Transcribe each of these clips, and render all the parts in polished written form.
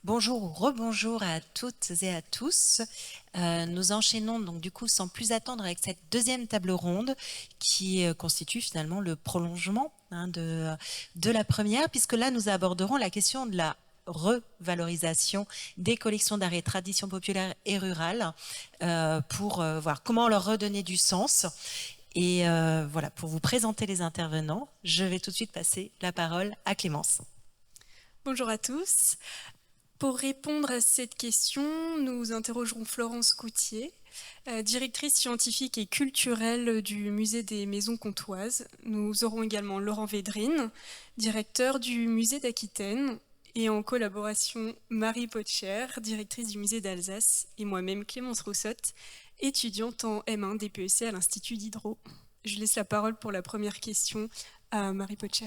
Bonjour ou rebonjour à toutes et à tous. Nous enchaînons donc du coup sans plus attendre avec cette deuxième table ronde qui constitue finalement le prolongement de la première, puisque là nous aborderons la question de la revalorisation des collections d'art et traditions populaires et rurales pour voir comment leur redonner du sens. Et voilà, pour vous présenter les intervenants, je vais tout de suite passer la parole à Clémence. Bonjour à tous. Pour répondre à cette question, nous interrogerons Florence Coutier, directrice scientifique et culturelle du Musée des Maisons Comtoises. Nous aurons également Laurent Védrine, directeur du Musée d'Aquitaine, et en collaboration Marie Potcher, directrice du Musée d'Alsace, et moi-même Clémence Roussotte, étudiante en M1 DPEC à l'Institut d'Hydro. Je laisse la parole pour la première question à Marie Potcher.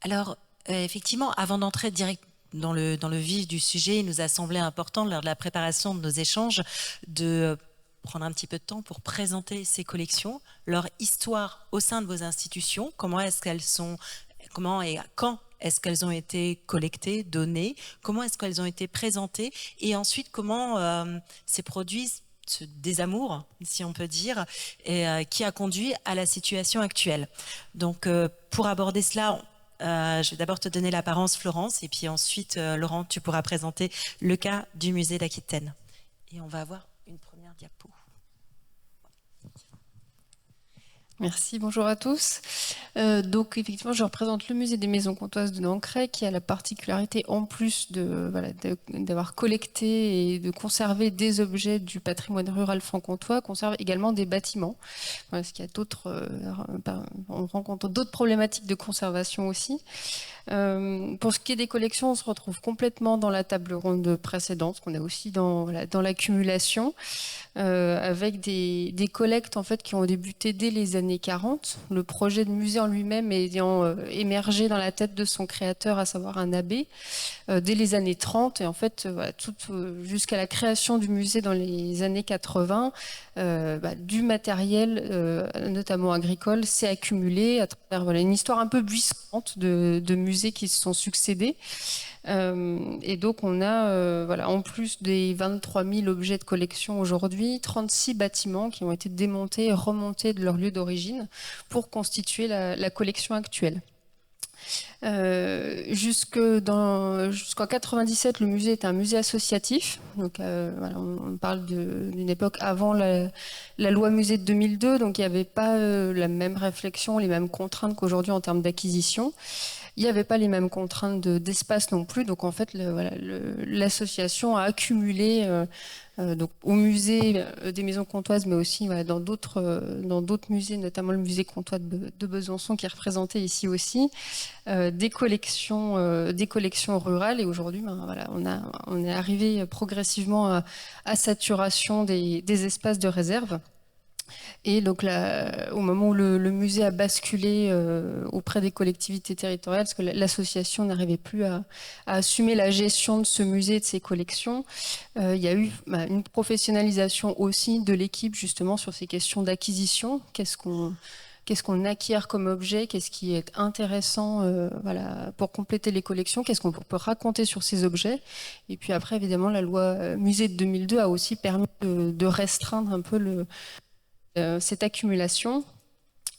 Alors, effectivement, avant d'entrer direct dans le vif du sujet, il nous a semblé important, lors de la préparation de nos échanges, de prendre un petit peu de temps pour présenter ces collections, leur histoire au sein de vos institutions, comment et quand est-ce qu'elles ont été collectées, données, comment est-ce qu'elles ont été présentées, et ensuite comment ces produits, ce désamour, si on peut dire, qui a conduit à la situation actuelle. Donc, pour aborder cela, je vais d'abord te donner l'apparence, Florence, et puis ensuite, Laurent, tu pourras présenter le cas du musée d'Aquitaine. Et on va avoir une première diapo. Merci, bonjour à tous. Donc effectivement, je représente le musée des Maisons Comtoises de Nancray qui a la particularité, en plus d'avoir collecté et de conserver des objets du patrimoine rural franc-comtois, conserve également des bâtiments. Parce qu'il y a on rencontre d'autres problématiques de conservation aussi. Pour ce qui est des collections, on se retrouve complètement dans la table ronde précédente, qu'on a aussi dans l'accumulation, avec des collectes en fait qui ont débuté dès les années 40. Le projet de musée en lui-même ayant émergé dans la tête de son créateur, à savoir un abbé, dès les années 30, et en fait jusqu'à la création du musée dans les années 80, du matériel, notamment agricole, s'est accumulé à travers une histoire un peu buissonnante de musées qui se sont succédés. Et donc on a, en plus des 23 000 objets de collection aujourd'hui, 36 bâtiments qui ont été démontés et remontés de leur lieu d'origine pour constituer la collection actuelle. Jusqu'en 97, le musée est un musée associatif. Donc, on parle d'une époque avant la loi musée de 2002, donc il n'y avait pas la même réflexion, les mêmes contraintes qu'aujourd'hui en termes d'acquisition. Il n'y avait pas les mêmes contraintes d'espace non plus. Donc en fait, l'association a accumulé donc au musée des Maisons Comtoises, mais aussi dans d'autres musées, notamment le musée comtois de Besançon qui est représenté ici aussi, des collections rurales. Et aujourd'hui, on est arrivé progressivement à saturation des espaces de réserve. Et donc au moment où le musée a basculé auprès des collectivités territoriales, parce que l'association n'arrivait plus à assumer la gestion de ce musée et de ses collections, il y a eu une professionnalisation aussi de l'équipe justement sur ces questions d'acquisition. Qu'est-ce qu'on acquiert comme objet, qu'est-ce qui est intéressant pour compléter les collections, qu'est-ce qu'on peut raconter sur ces objets. Et puis après, évidemment, la loi musée de 2002 a aussi permis de restreindre un peu cette accumulation.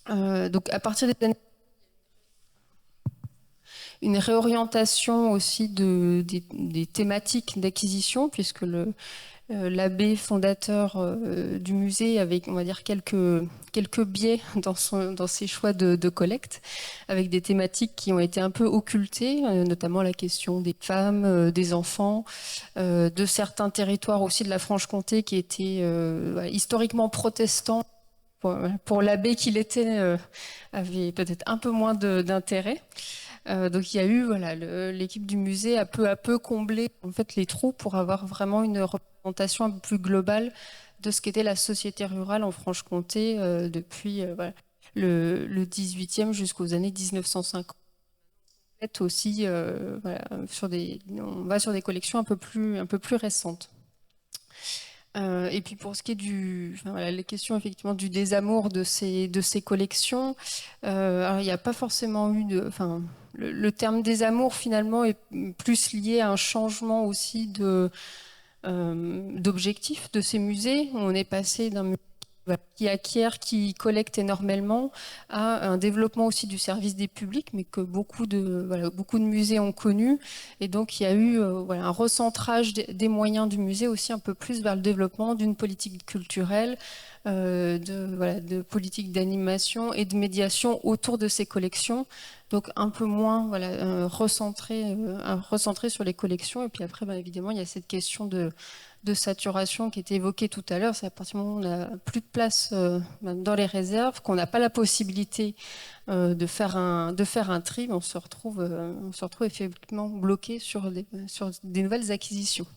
Donc à partir des années, une réorientation aussi des thématiques d'acquisition, puisque l'abbé fondateur du musée avait, on va dire, quelques biais dans ses choix de collecte, avec des thématiques qui ont été un peu occultées, notamment la question des femmes, des enfants, de certains territoires aussi de la Franche-Comté qui étaient historiquement protestants. Pour l'abbé qu'il était, avait peut-être un peu moins d'intérêt. Donc il y a eu, l'équipe du musée a peu à peu comblé en fait les trous pour avoir vraiment une représentation un peu plus globale de ce qu'était la société rurale en Franche-Comté depuis le 18e jusqu'aux années 1950. Aussi, on va sur des collections un peu plus récentes. Et puis pour ce qui est les questions effectivement du désamour de ces collections, alors il n'y a pas forcément eu le terme désamour finalement est plus lié à un changement aussi d'objectif de ces musées. On est passé d'un musée qui acquiert, qui collecte énormément, à un développement aussi du service des publics, mais que beaucoup de musées ont connu. Et donc, il y a eu un recentrage des moyens du musée aussi un peu plus vers le développement d'une politique culturelle, de politique d'animation et de médiation autour de ces collections. Donc, un peu moins recentré sur les collections. Et puis après, évidemment, il y a cette question de saturation qui était évoquée tout à l'heure. C'est à partir du moment où on n'a plus de place dans les réserves, qu'on n'a pas la possibilité de faire un tri, on se retrouve effectivement bloqué sur des nouvelles acquisitions.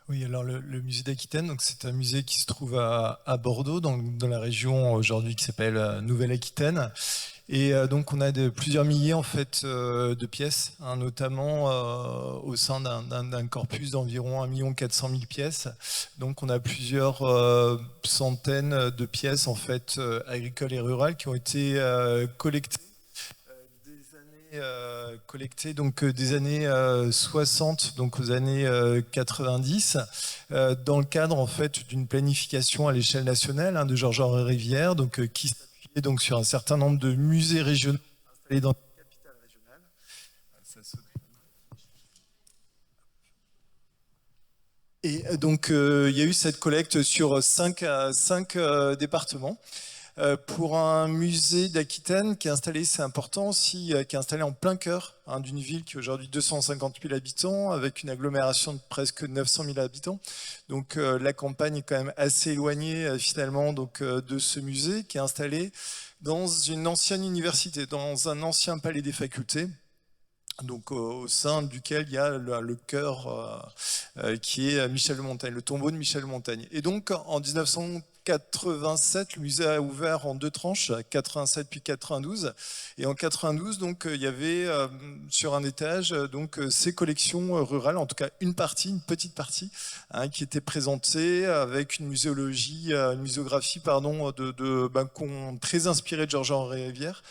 Oui, alors le musée d'Aquitaine, donc c'est un musée qui se trouve à Bordeaux, dans la région aujourd'hui qui s'appelle Nouvelle-Aquitaine. Et donc on a plusieurs milliers en fait de pièces, hein, notamment au sein d'un corpus d'environ 1 400 000 pièces. Donc on a plusieurs centaines de pièces en fait agricoles et rurales qui ont été collectées. Collecté donc des années 60 donc aux années 90 dans le cadre en fait d'une planification à l'échelle nationale de Georges-Henri Rivière donc qui s'appuyait donc sur un certain nombre de musées régionaux installés dans les capitales régionales. Et donc il y a eu cette collecte sur 5 départements. Pour un musée d'Aquitaine qui est installé, c'est important aussi, qui est installé en plein cœur d'une ville qui a aujourd'hui 250 000 habitants, avec une agglomération de presque 900 000 habitants. Donc la campagne est quand même assez éloignée finalement donc, de ce musée qui est installé dans une ancienne université, dans un ancien palais des facultés. Donc au sein duquel il y a le cœur qui est Michel de Montaigne, le tombeau de Michel de Montaigne. Et donc en 1987, le musée a ouvert en 2 tranches, 87 puis 92. Et en 92, donc il y avait sur un étage donc ces collections rurales, en tout cas une petite partie, qui était présentée avec une muséologie, une muséographie pardon, très inspirée de Georges-Henri Rivière.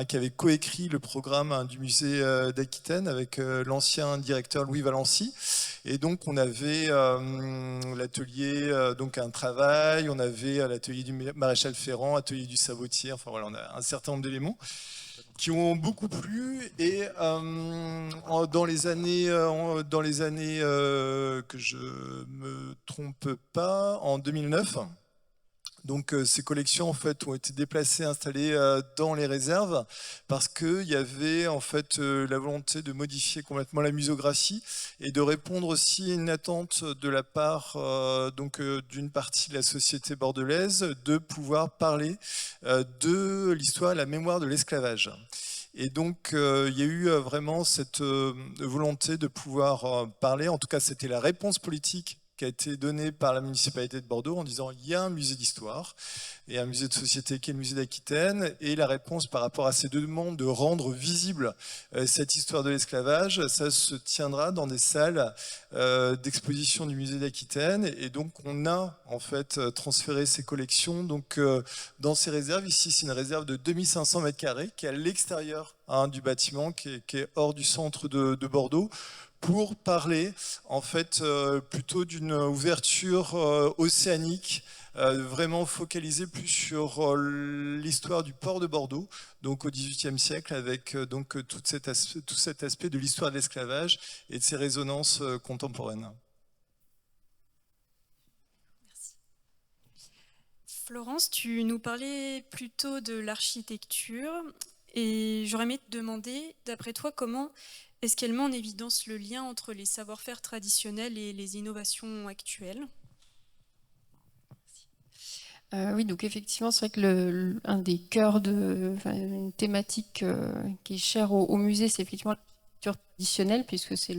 Qui avait coécrit le programme du musée d'Aquitaine avec l'ancien directeur Louis Valency. Et donc on avait l'atelier, donc un travail, on avait l'atelier du maréchal Ferrand, atelier du Sabotier, enfin voilà, on a un certain nombre d'éléments qui ont beaucoup plu. Et dans les années que je me trompe pas, en 2009, donc ces collections en fait ont été déplacées, installées dans les réserves parce qu'il y avait en fait la volonté de modifier complètement la muséographie et de répondre aussi à une attente de la part d'une partie de la société bordelaise de pouvoir parler de l'histoire et la mémoire de l'esclavage. Et donc, il y a eu vraiment cette volonté de pouvoir parler, en tout cas c'était la réponse politique qui a été donnée par la municipalité de Bordeaux en disant il y a un musée d'histoire et un musée de société qui est le musée d'Aquitaine, et la réponse par rapport à ces deux demandes de rendre visible cette histoire de l'esclavage, ça se tiendra dans des salles d'exposition du musée d'Aquitaine, et donc on a en fait transféré ces collections donc dans ces réserves. Ici c'est une réserve de 2500 m² qui est à l'extérieur du bâtiment, qui est hors du centre de Bordeaux, pour parler en fait plutôt d'une ouverture océanique, vraiment focalisée plus sur l'histoire du port de Bordeaux, donc au XVIIIe siècle, avec donc tout cet aspect de l'histoire de l'esclavage et de ses résonances contemporaines. Merci. Florence, tu nous parlais plutôt de l'architecture, et j'aurais aimé te demander, d'après toi, comment est-ce qu'elle met en évidence le lien entre les savoir-faire traditionnels et les innovations actuelles ? Oui, donc effectivement, c'est vrai que un des cœurs une thématique qui est chère au musée, c'est effectivement l'architecture traditionnel, puisque c'est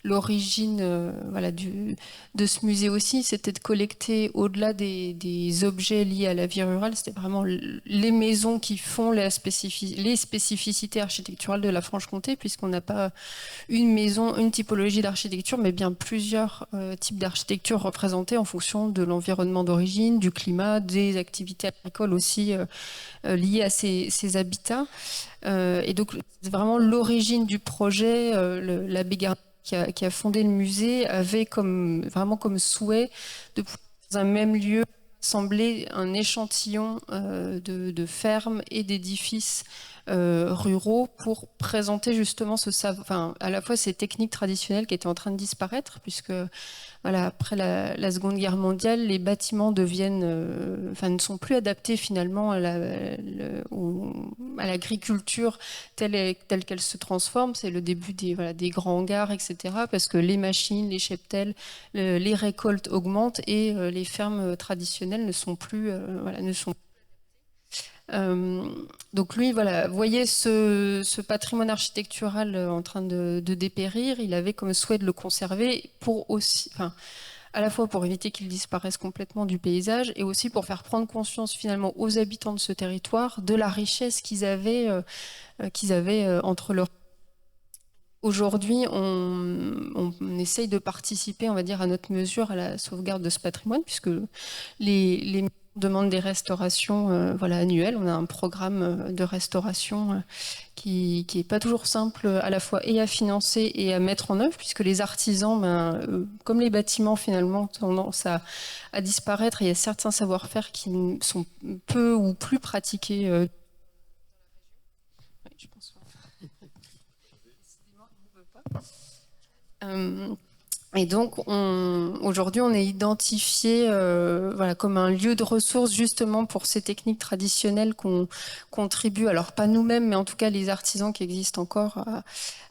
l'origine voilà, de ce musée aussi, c'était de collecter au-delà des objets liés à la vie rurale, c'était vraiment les maisons qui font les spécificités architecturales de la Franche-Comté, puisqu'on n'a pas une maison, une typologie d'architecture, mais bien plusieurs types d'architecture représentés en fonction de l'environnement d'origine, du climat, des activités agricoles aussi liées à ces habitats. Et donc, c'est vraiment l'origine du projet. L'abbé Gardner qui a fondé le musée avait vraiment comme souhait de pouvoir, dans un même lieu, assembler un échantillon de fermes et d'édifices ruraux pour présenter justement à la fois ces techniques traditionnelles qui étaient en train de disparaître, puisque voilà, après la Seconde Guerre mondiale, les bâtiments ne sont plus adaptés finalement à l'agriculture telle qu'elle se transforme. C'est le début des grands hangars, etc. Parce que les machines, les cheptels, les récoltes augmentent et les fermes traditionnelles ne sont plus donc lui, voyait ce patrimoine architectural en train de dépérir. Il avait comme souhait de le conserver à la fois pour éviter qu'il disparaisse complètement du paysage et aussi pour faire prendre conscience finalement aux habitants de ce territoire de la richesse qu'ils avaient entre leurs. Aujourd'hui, on essaye de participer, on va dire, à notre mesure à la sauvegarde de ce patrimoine, puisque les demande des restaurations annuelles. On a un programme de restauration qui est pas toujours simple à la fois et à financer et à mettre en œuvre, puisque les artisans, comme les bâtiments finalement, ont tendance à disparaître. Il y a certains savoir-faire qui sont peu ou plus pratiqués. Oui, je pense. Et donc, aujourd'hui, on est identifié comme un lieu de ressources justement pour ces techniques traditionnelles qu'on contribue, alors pas nous-mêmes, mais en tout cas les artisans qui existent encore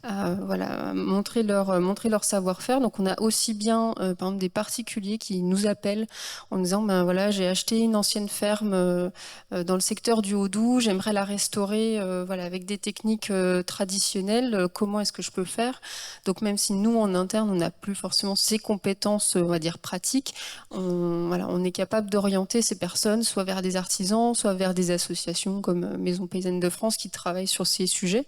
à montrer leur savoir-faire. Donc, on a aussi bien, par exemple, des particuliers qui nous appellent en disant, j'ai acheté une ancienne ferme dans le secteur du Haut-Doubs, j'aimerais la restaurer avec des techniques traditionnelles, comment est-ce que je peux faire? Donc, même si nous, en interne, on n'a plus forcément ces compétences, on va dire, pratiques, on est capable d'orienter ces personnes soit vers des artisans, soit vers des associations comme Maison Paysanne de France qui travaillent sur ces sujets.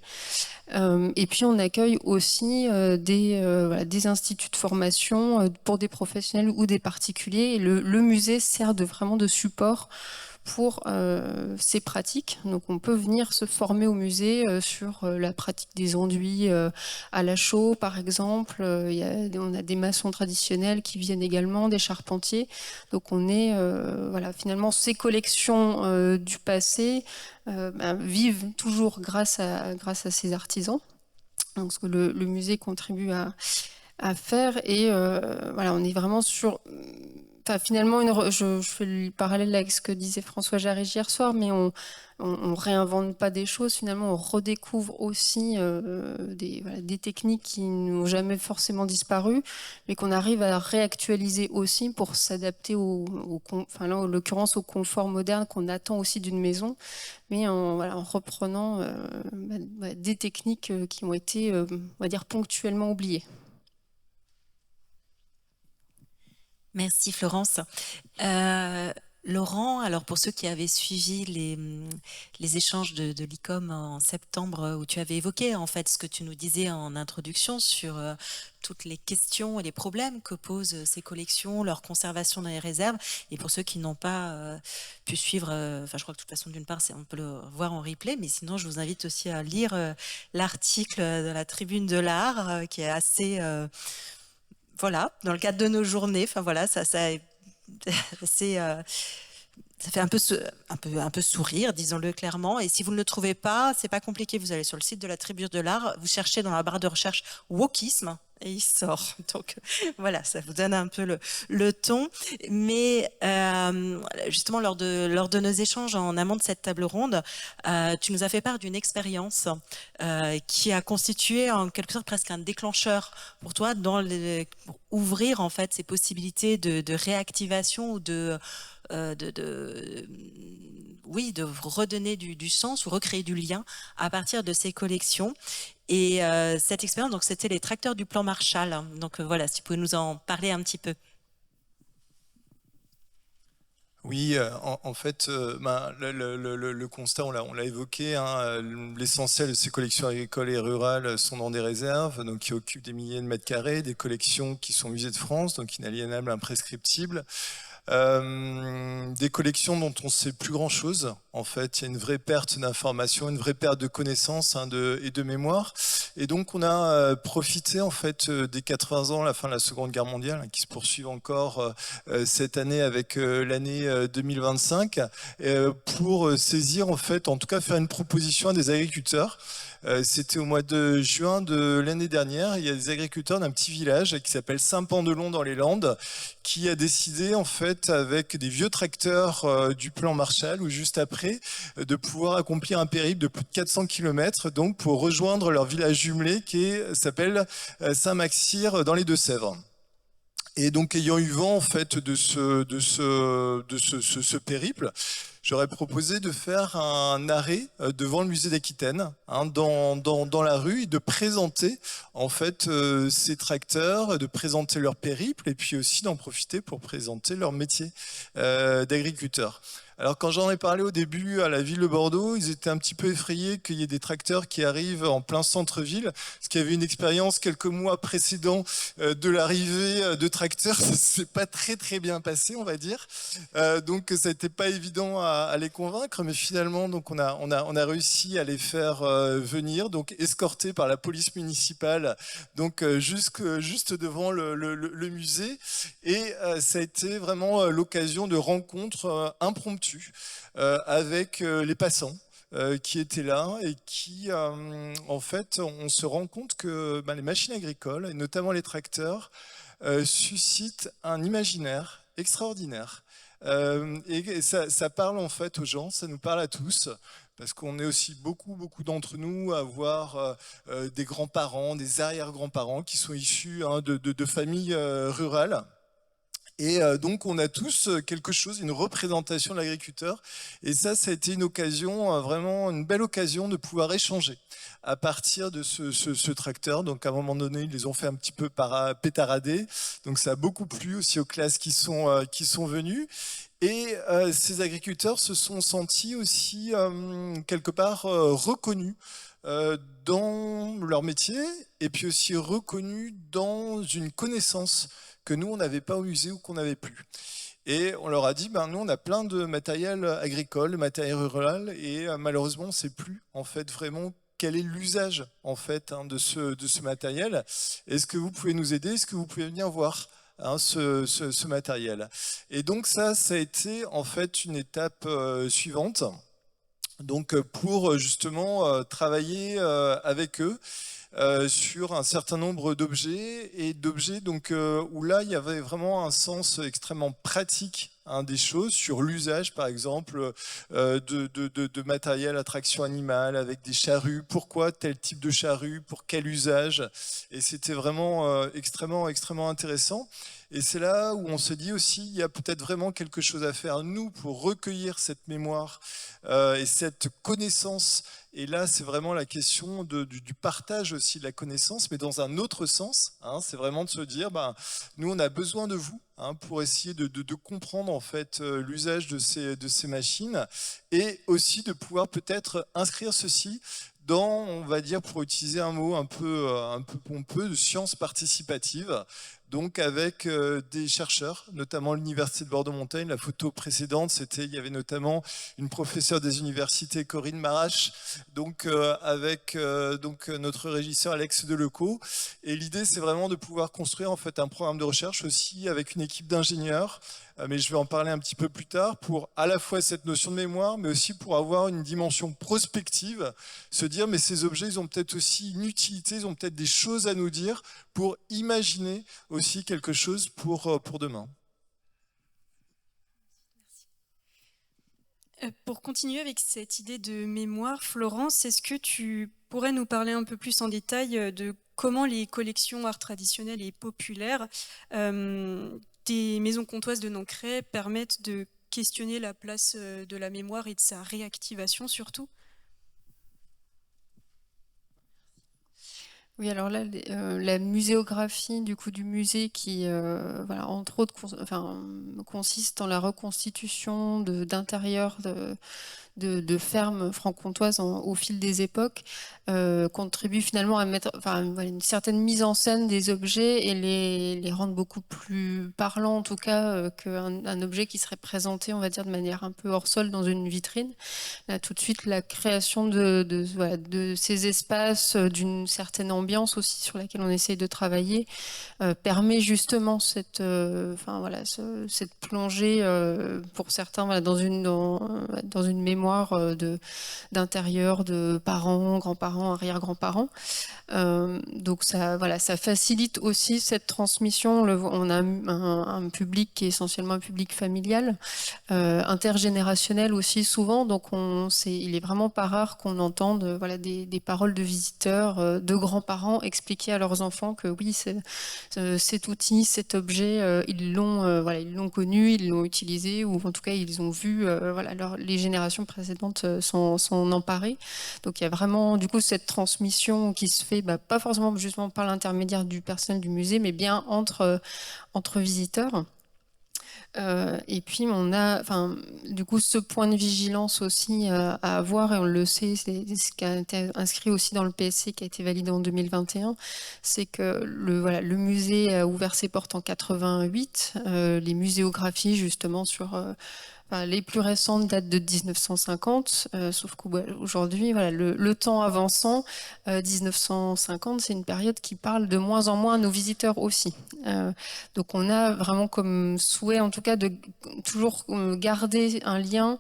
Et puis on accueille aussi des instituts de formation pour des professionnels ou des particuliers. Et le musée sert vraiment de support pour ces pratiques. Donc on peut venir se former au musée sur la pratique des enduits à la chaux, par exemple. On a des maçons traditionnels qui viennent également, des charpentiers. Donc on est finalement ces collections du passé vivent toujours grâce à ces artisans. Donc, ce que le musée contribue à faire. Et on est vraiment sur... finalement, je fais le parallèle avec ce que disait François Jarige hier soir, mais on réinvente pas des choses. Finalement, on redécouvre aussi des techniques qui n'ont jamais forcément disparu, mais qu'on arrive à réactualiser aussi pour s'adapter là, en l'occurrence, au confort moderne qu'on attend aussi d'une maison, mais en reprenant des techniques qui ont été, on va dire, ponctuellement oubliées. Merci Florence. Laurent, alors pour ceux qui avaient suivi les échanges de l'ICOM en septembre, où tu avais évoqué en fait ce que tu nous disais en introduction sur toutes les questions et les problèmes que posent ces collections, leur conservation dans les réserves, et pour ceux qui n'ont pas pu suivre, je crois que de toute façon d'une part on peut le voir en replay, mais sinon je vous invite aussi à lire l'article de la Tribune de l'Art qui est assez... dans le cadre de nos journées, ça fait un peu sourire, disons-le clairement. Et si vous ne le trouvez pas, c'est pas compliqué. Vous allez sur le site de la Tribune de l'Art, vous cherchez dans la barre de recherche wokisme et il sort. Donc voilà, ça vous donne un peu le ton. Mais justement, lors de nos échanges en amont de cette table ronde, tu nous as fait part d'une expérience qui a constitué en quelque sorte presque un déclencheur pour toi pour ouvrir en fait ces possibilités de réactivation ou de oui, de redonner du sens ou recréer du lien à partir de ces collections. Et cette expérience, donc c'était les tracteurs du plan Marshall. Donc voilà, si vous pouvez nous en parler un petit peu. Oui, en fait, le constat, on l'a évoqué, hein, l'essentiel de ces collections agricoles et rurales sont dans des réserves, donc qui occupent des milliers de mètres carrés, des collections qui sont musées de France, donc inaliénables, imprescriptibles. Des collections dont on ne sait plus grand-chose. En fait, il y a une vraie perte d'informations, une vraie perte de connaissances et de mémoire. Et donc, on a profité en fait des 80 ans, la fin de la Seconde Guerre mondiale, qui se poursuivent encore cette année avec l'année 2025, pour saisir en fait, en tout cas, faire une proposition à des agriculteurs. C'était au mois de juin de l'année dernière. Il y a des agriculteurs d'un petit village qui s'appelle Saint-Pandelon dans les Landes, qui a décidé en fait avec des vieux tracteurs du plan Marshall ou juste après de pouvoir accomplir un périple de plus de 400 km donc pour rejoindre leur village jumelé qui s'appelle Saint-Maxire dans les Deux-Sèvres. Et donc ayant eu vent en fait de ce périple, j'aurais proposé de faire un arrêt devant le musée d'Aquitaine, hein, dans la rue, et de présenter en fait ces tracteurs, de présenter leur périple, et puis aussi d'en profiter pour présenter leur métier d'agriculteur. Alors quand j'en ai parlé au début à la ville de Bordeaux, ils étaient un petit peu effrayés qu'il y ait des tracteurs qui arrivent en plein centre-ville, parce qu'il y avait une expérience quelques mois précédents de l'arrivée de tracteurs. Ça s'est pas très bien passé, on va dire. Donc ça n'était pas évident à les convaincre, mais finalement donc on a réussi à les faire venir, donc escortés par la police municipale, donc juste devant le musée, et ça a été vraiment l'occasion de rencontres impromptues avec les passants qui étaient là et qui, en fait, on se rend compte que les machines agricoles, et notamment les tracteurs, suscitent un imaginaire extraordinaire. Et ça parle en fait aux gens, ça nous parle à tous, parce qu'on est aussi beaucoup d'entre nous à avoir des grands-parents, des arrière-grands-parents qui sont issus de familles rurales. Et donc on a tous quelque chose, une représentation de l'agriculteur. Et ça a été une occasion, vraiment une belle occasion de pouvoir échanger à partir de ce tracteur. Donc à un moment donné, ils les ont fait un petit peu pétarader. Donc ça a beaucoup plu aussi aux classes qui sont venues. Et ces agriculteurs se sont sentis aussi quelque part reconnus dans leur métier, et puis aussi reconnus dans une connaissance que nous, on n'avait pas au musée ou qu'on n'avait plus. Et on leur a dit, nous, on a plein de matériel agricole, de matériel rural, et malheureusement, on ne sait plus, en fait, vraiment quel est l'usage, en fait, de ce matériel. Est-ce que vous pouvez nous aider? Est-ce que vous pouvez venir voir ce matériel? Et donc ça a été, en fait, une étape suivante. Donc pour justement travailler avec eux sur un certain nombre d'objets donc où là il y avait vraiment un sens extrêmement pratique des choses sur l'usage par exemple de matériel à traction animale avec des charrues, pourquoi tel type de charrue, pour quel usage, et c'était vraiment extrêmement intéressant. Et c'est là où on se dit aussi, il y a peut-être vraiment quelque chose à faire, nous, pour recueillir cette mémoire et cette connaissance. Et là, c'est vraiment la question du partage aussi de la connaissance, mais dans un autre sens. C'est vraiment de se dire, nous, on a besoin de vous pour essayer de comprendre en fait l'usage de ces machines, et aussi de pouvoir peut-être inscrire ceci dans, on va dire, pour utiliser un mot un peu pompeux, de sciences participatives. Donc avec des chercheurs, notamment l'Université de Bordeaux-Montaigne. La photo précédente, il y avait notamment une professeure des universités, Corinne Marache, donc avec notre régisseur Alex Delecaux. Et l'idée, c'est vraiment de pouvoir construire en fait un programme de recherche aussi avec une équipe d'ingénieurs, mais je vais en parler un petit peu plus tard, pour à la fois cette notion de mémoire, mais aussi pour avoir une dimension prospective, se dire mais ces objets, ils ont peut-être aussi une utilité, ils ont peut-être des choses à nous dire pour imaginer aussi quelque chose pour demain. Pour continuer avec cette idée de mémoire, Florence, est-ce que tu pourrais nous parler un peu plus en détail de comment les collections art traditionnel et populaires des maisons comtoises de Nancray permettent de questionner la place de la mémoire et de sa réactivation surtout. Oui, alors là, la muséographie du coup du musée qui, voilà, entre autres, consiste en la reconstitution d'intérieur de fermes franc-comtoises au fil des époques, contribue finalement à mettre voilà, une certaine mise en scène des objets et les rendre beaucoup plus parlants, en tout cas, qu'un objet qui serait présenté, on va dire, de manière un peu hors sol dans une vitrine. Là, tout de suite, la création voilà, de ces espaces, d'une certaine ambiance aussi sur laquelle on essaye de travailler, permet justement voilà, cette plongée pour certains voilà, dans une mémoire d'intérieur, de parents, grands-parents, arrière-grands-parents. Donc voilà, ça facilite aussi cette transmission. On a un public qui est essentiellement un public familial, intergénérationnel aussi souvent. Donc il est vraiment pas rare qu'on entende voilà, des paroles de visiteurs, de grands-parents expliquer à leurs enfants que oui, cet outil, cet objet, ils l'ont connu, ils l'ont utilisé, ou en tout cas ils ont vu voilà, les générations précédentes s'en emparer. Donc il y a vraiment du coup cette transmission qui se fait pas forcément justement par l'intermédiaire du personnel du musée, mais bien entre visiteurs. Et puis on a, du coup, ce point de vigilance aussi à avoir, et on le sait, c'est ce qui a été inscrit aussi dans le PSC qui a été validé en 2021, c'est que le musée a ouvert ses portes en 88, les muséographies justement sur les plus récentes datent de 1950, sauf qu'aujourd'hui, voilà, le temps avançant, 1950, c'est une période qui parle de moins en moins à nos visiteurs aussi. Donc on a vraiment comme souhait, en tout cas, de toujours garder un lien,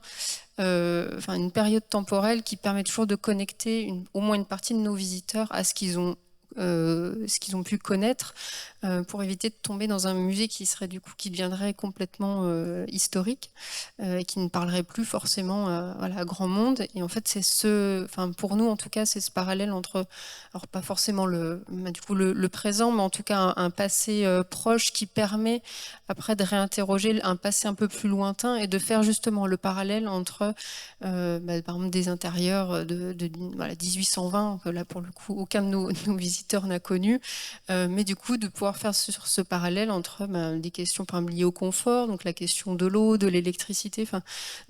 une période temporelle qui permet toujours de connecter au moins une partie de nos visiteurs à ce qu'ils ont pu connaître, pour éviter de tomber dans un musée qui deviendrait complètement historique, et qui ne parlerait plus forcément à grand monde. Et en fait, pour nous en tout cas, c'est ce parallèle entre, alors pas forcément le présent, mais en tout cas un passé proche qui permet après de réinterroger un passé un peu plus lointain et de faire justement le parallèle entre par exemple des intérieurs de 1820, que là pour le coup aucun de nos visiteurs n'a connu, mais du coup de pouvoir faire ce parallèle entre des questions par exemple liées au confort, donc la question de l'eau, de l'électricité,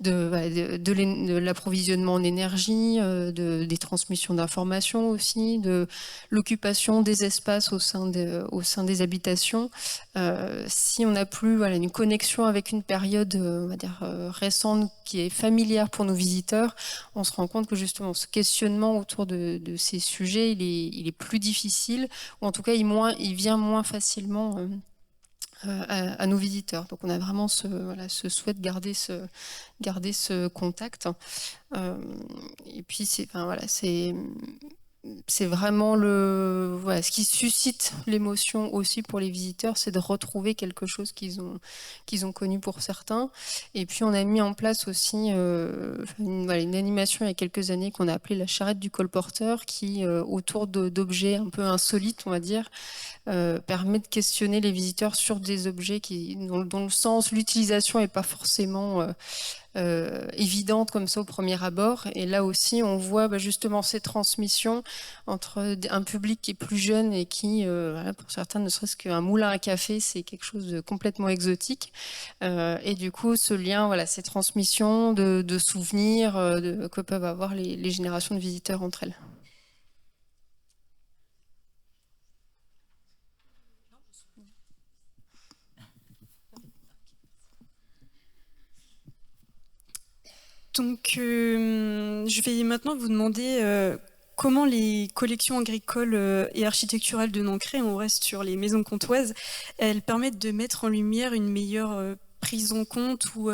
de l'approvisionnement en énergie, des transmissions d'informations aussi, de l'occupation des espaces au sein des habitations. Si on n'a plus une connexion avec une période on va dire récente qui est familière pour nos visiteurs, on se rend compte que justement ce questionnement autour de ces sujets, il est plus difficile, ou en tout cas il vient moins facilement à nos visiteurs. Donc on a vraiment ce souhait de garder ce contact. Et puis c'est vraiment ce qui suscite l'émotion aussi pour les visiteurs, c'est de retrouver quelque chose qu'ils ont connu pour certains. Et puis on a mis en place aussi une animation il y a quelques années qu'on a appelée la charrette du colporteur, qui autour d'objets un peu insolites, on va dire, permet de questionner les visiteurs sur des objets dont le sens, l'utilisation n'est pas forcément évidente comme ça au premier abord. Et là aussi, on voit justement ces transmissions entre un public qui est plus jeune et qui, pour certains, ne serait-ce qu'un moulin à café, c'est quelque chose de complètement exotique. Et du coup, ce lien, ces transmissions de souvenirs que peuvent avoir les générations de visiteurs entre elles. Donc, je vais maintenant vous demander comment les collections agricoles et architecturales de Nancray, on reste sur les maisons comtoises, elles permettent de mettre en lumière une meilleure prise en compte ou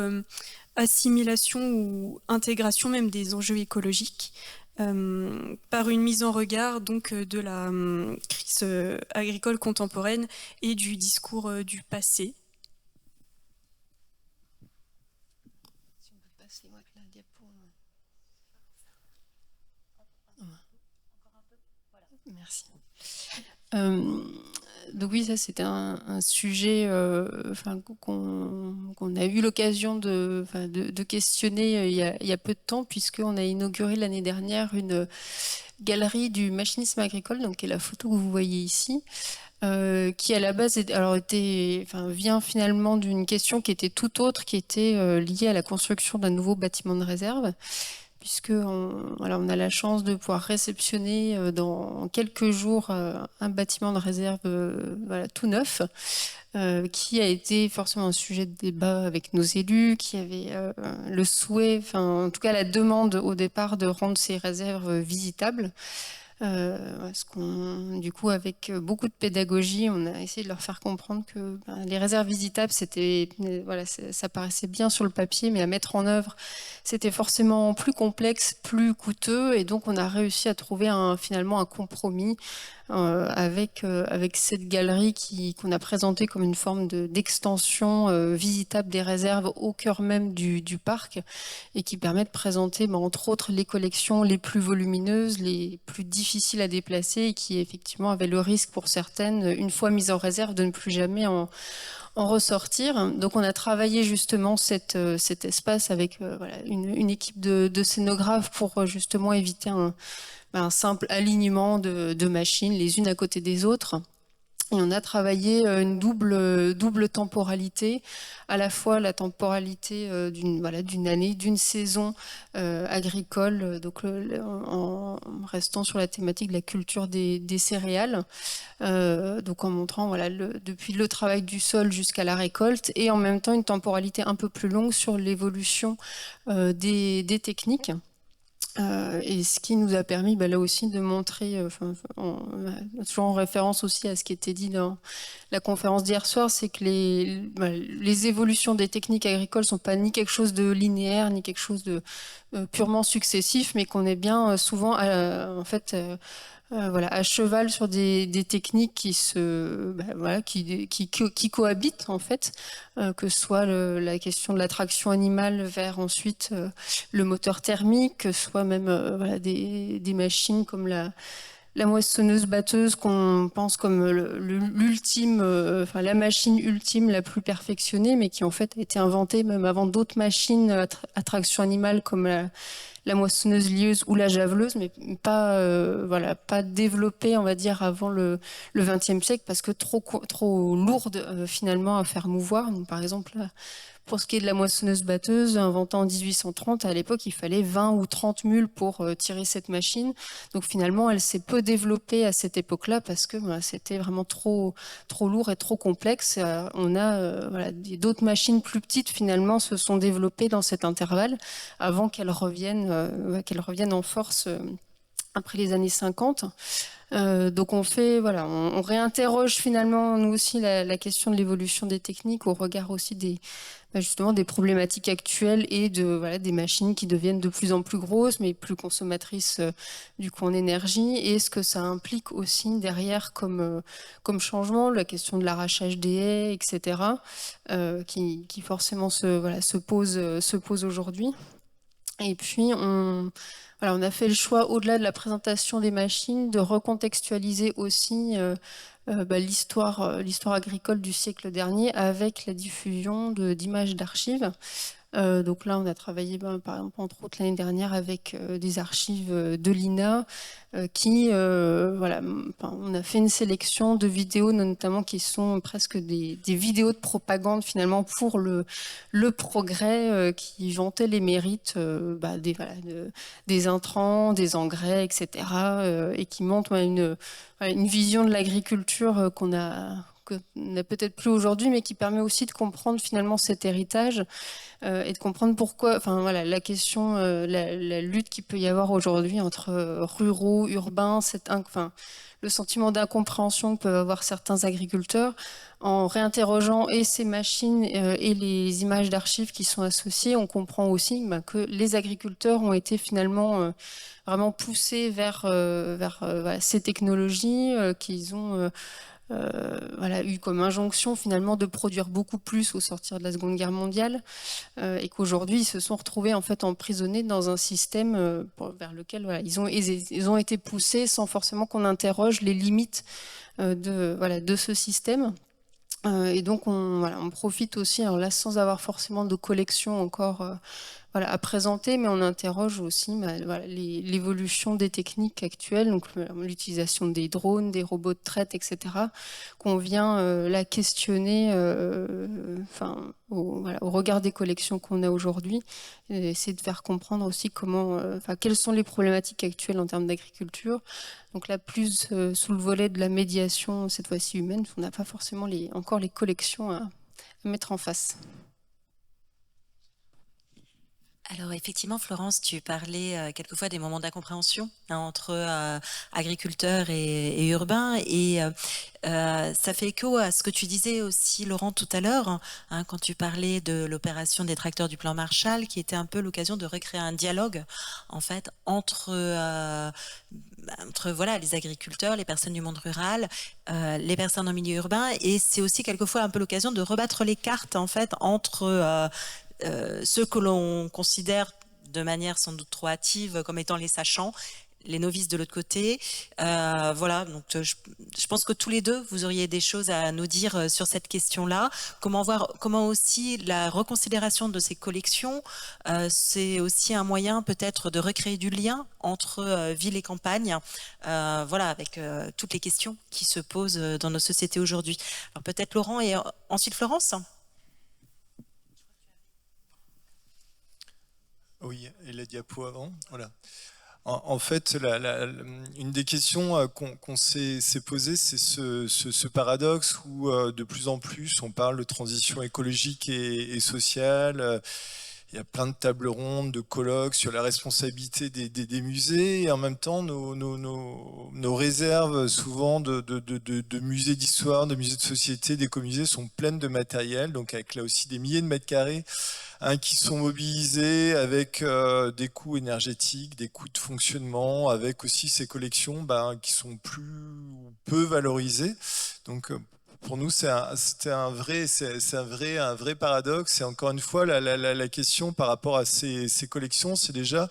assimilation ou intégration même des enjeux écologiques, par une mise en regard donc de la crise agricole contemporaine et du discours du passé. Merci. Donc oui, ça c'était un sujet qu'on a eu l'occasion de questionner il y a peu de temps, puisqu'on a inauguré l'année dernière une galerie du machinisme agricole, donc qui est la photo que vous voyez ici, qui à la base vient finalement d'une question qui était tout autre, qui était liée à la construction d'un nouveau bâtiment de réserve, puisque on a la chance de pouvoir réceptionner dans quelques jours un bâtiment de réserve tout neuf, qui a été forcément un sujet de débat avec nos élus, qui avait le souhait, en tout cas la demande au départ de rendre ces réserves visitables. Du coup, avec beaucoup de pédagogie, on a essayé de leur faire comprendre que les réserves visitables, ça paraissait bien sur le papier, mais à mettre en œuvre, c'était forcément plus complexe, plus coûteux, et donc on a réussi à trouver finalement un compromis avec cette galerie qu'on a présentée comme une forme d'extension visitable des réserves au cœur même du parc, et qui permet de présenter entre autres les collections les plus volumineuses, les plus difficiles à déplacer, et qui effectivement avaient le risque pour certaines, une fois mises en réserve, de ne plus jamais en ressortir. Donc on a travaillé justement cet espace avec une équipe de scénographes pour justement éviter un simple alignement de machines les unes à côté des autres. Et on a travaillé une double temporalité, à la fois la temporalité d'une année, d'une saison agricole, donc en restant sur la thématique de la culture des céréales, donc en montrant depuis le travail du sol jusqu'à la récolte, et en même temps une temporalité un peu plus longue sur l'évolution des techniques. Et ce qui nous a permis là aussi de montrer, toujours en référence aussi à ce qui était dit dans la conférence d'hier soir, c'est que les évolutions des techniques agricoles sont pas ni quelque chose de linéaire, ni quelque chose de purement successif, mais qu'on est bien souvent à cheval sur des techniques qui cohabitent en fait, que ce soit la question de la traction animale vers ensuite le moteur thermique, que ce soit même des machines comme la moissonneuse-batteuse, qu'on pense comme l'ultime, la machine ultime la plus perfectionnée, mais qui en fait a été inventée même avant d'autres machines à traction animale comme la moissonneuse lieuse ou la javeleuse, mais pas développée, on va dire, avant le XXe siècle, parce que trop lourde finalement à faire mouvoir. Donc, par exemple, pour ce qui est de la moissonneuse-batteuse, inventée en 1830, à l'époque, il fallait 20 ou 30 mules pour tirer cette machine. Donc finalement, elle s'est peu développée à cette époque-là parce que c'était vraiment trop lourd et trop complexe. D'autres machines plus petites finalement se sont développées dans cet intervalle avant qu'elles reviennent en force après les années 50. Donc on réinterroge finalement nous aussi la question de l'évolution des techniques au regard aussi justement des problématiques actuelles et des machines qui deviennent de plus en plus grosses mais plus consommatrices du coup en énergie, et ce que ça implique aussi derrière comme changement, la question de l'arrachage des haies, etc. Qui forcément se pose aujourd'hui. Et puis on a fait le choix, au-delà de la présentation des machines, de recontextualiser aussi l'histoire agricole du siècle dernier avec la diffusion d'images d'archives. Donc là, on a travaillé, par exemple, entre autres l'année dernière, avec des archives de l'INA, on a fait une sélection de vidéos, notamment qui sont presque des vidéos de propagande finalement pour le progrès, qui vantaient les mérites des intrants, des engrais, etc., et qui montrent une vision de l'agriculture qu'on n'a peut-être plus aujourd'hui, mais qui permet aussi de comprendre finalement cet héritage et de comprendre pourquoi, la question, la lutte qu'il peut y avoir aujourd'hui entre ruraux, urbains, le sentiment d'incompréhension que peuvent avoir certains agriculteurs, en réinterrogeant et ces machines et les images d'archives qui sont associées, on comprend aussi que les agriculteurs ont été finalement vraiment poussés vers ces technologies, qu'ils ont voilà, eu comme injonction finalement de produire beaucoup plus au sortir de la Seconde Guerre mondiale, et qu'aujourd'hui ils se sont retrouvés en fait emprisonnés dans un système vers lequel voilà, ils ont été poussés sans forcément qu'on interroge les limites de ce système. Et donc on profite aussi, alors là sans avoir forcément de collection encore voilà, à présenter, mais on interroge aussi voilà, l'évolution des techniques actuelles, donc l'utilisation des drones, des robots de traite, etc., qu'on vient là questionner voilà, au regard des collections qu'on a aujourd'hui, et essayer de faire comprendre aussi quelles sont les problématiques actuelles en termes d'agriculture. Donc là, plus sous le volet de la médiation, cette fois-ci humaine, on n'a pas forcément encore les collections à mettre en face. Alors effectivement, Florence, tu parlais quelquefois des moments d'incompréhension entre agriculteurs et urbains, et ça fait écho à ce que tu disais aussi, Laurent, tout à l'heure, hein, quand tu parlais de l'opération des tracteurs du plan Marshall, qui était un peu l'occasion de recréer un dialogue en fait entre voilà, les agriculteurs, les personnes du monde rural, les personnes en milieu urbain, et c'est aussi quelquefois un peu l'occasion de rebattre les cartes en fait entre ceux que l'on considère de manière sans doute trop hâtive comme étant les sachants, les novices de l'autre côté. Voilà, donc je pense que tous les deux, vous auriez des choses à nous dire sur cette question-là. Comment aussi la reconsidération de ces collections, c'est aussi un moyen peut-être de recréer du lien entre ville et campagne, voilà, avec toutes les questions qui se posent dans nos sociétés aujourd'hui. Alors peut-être Laurent et ensuite Florence. Oui, et la diapo avant, voilà. En fait, une des questions qu'on s'est posées, c'est ce paradoxe où de plus en plus on parle de transition écologique et sociale. Il y a plein de tables rondes, de colloques sur la responsabilité des musées, et en même temps nos réserves souvent de musées d'histoire, de musées de société, d'écomusées sont pleines de matériel, donc avec là aussi des milliers de mètres carrés qui sont mobilisés avec des coûts énergétiques, des coûts de fonctionnement, avec aussi ces collections qui sont peu valorisées. Donc pour nous, c'est un vrai paradoxe. Et encore une fois, la question par rapport à ces collections, c'est déjà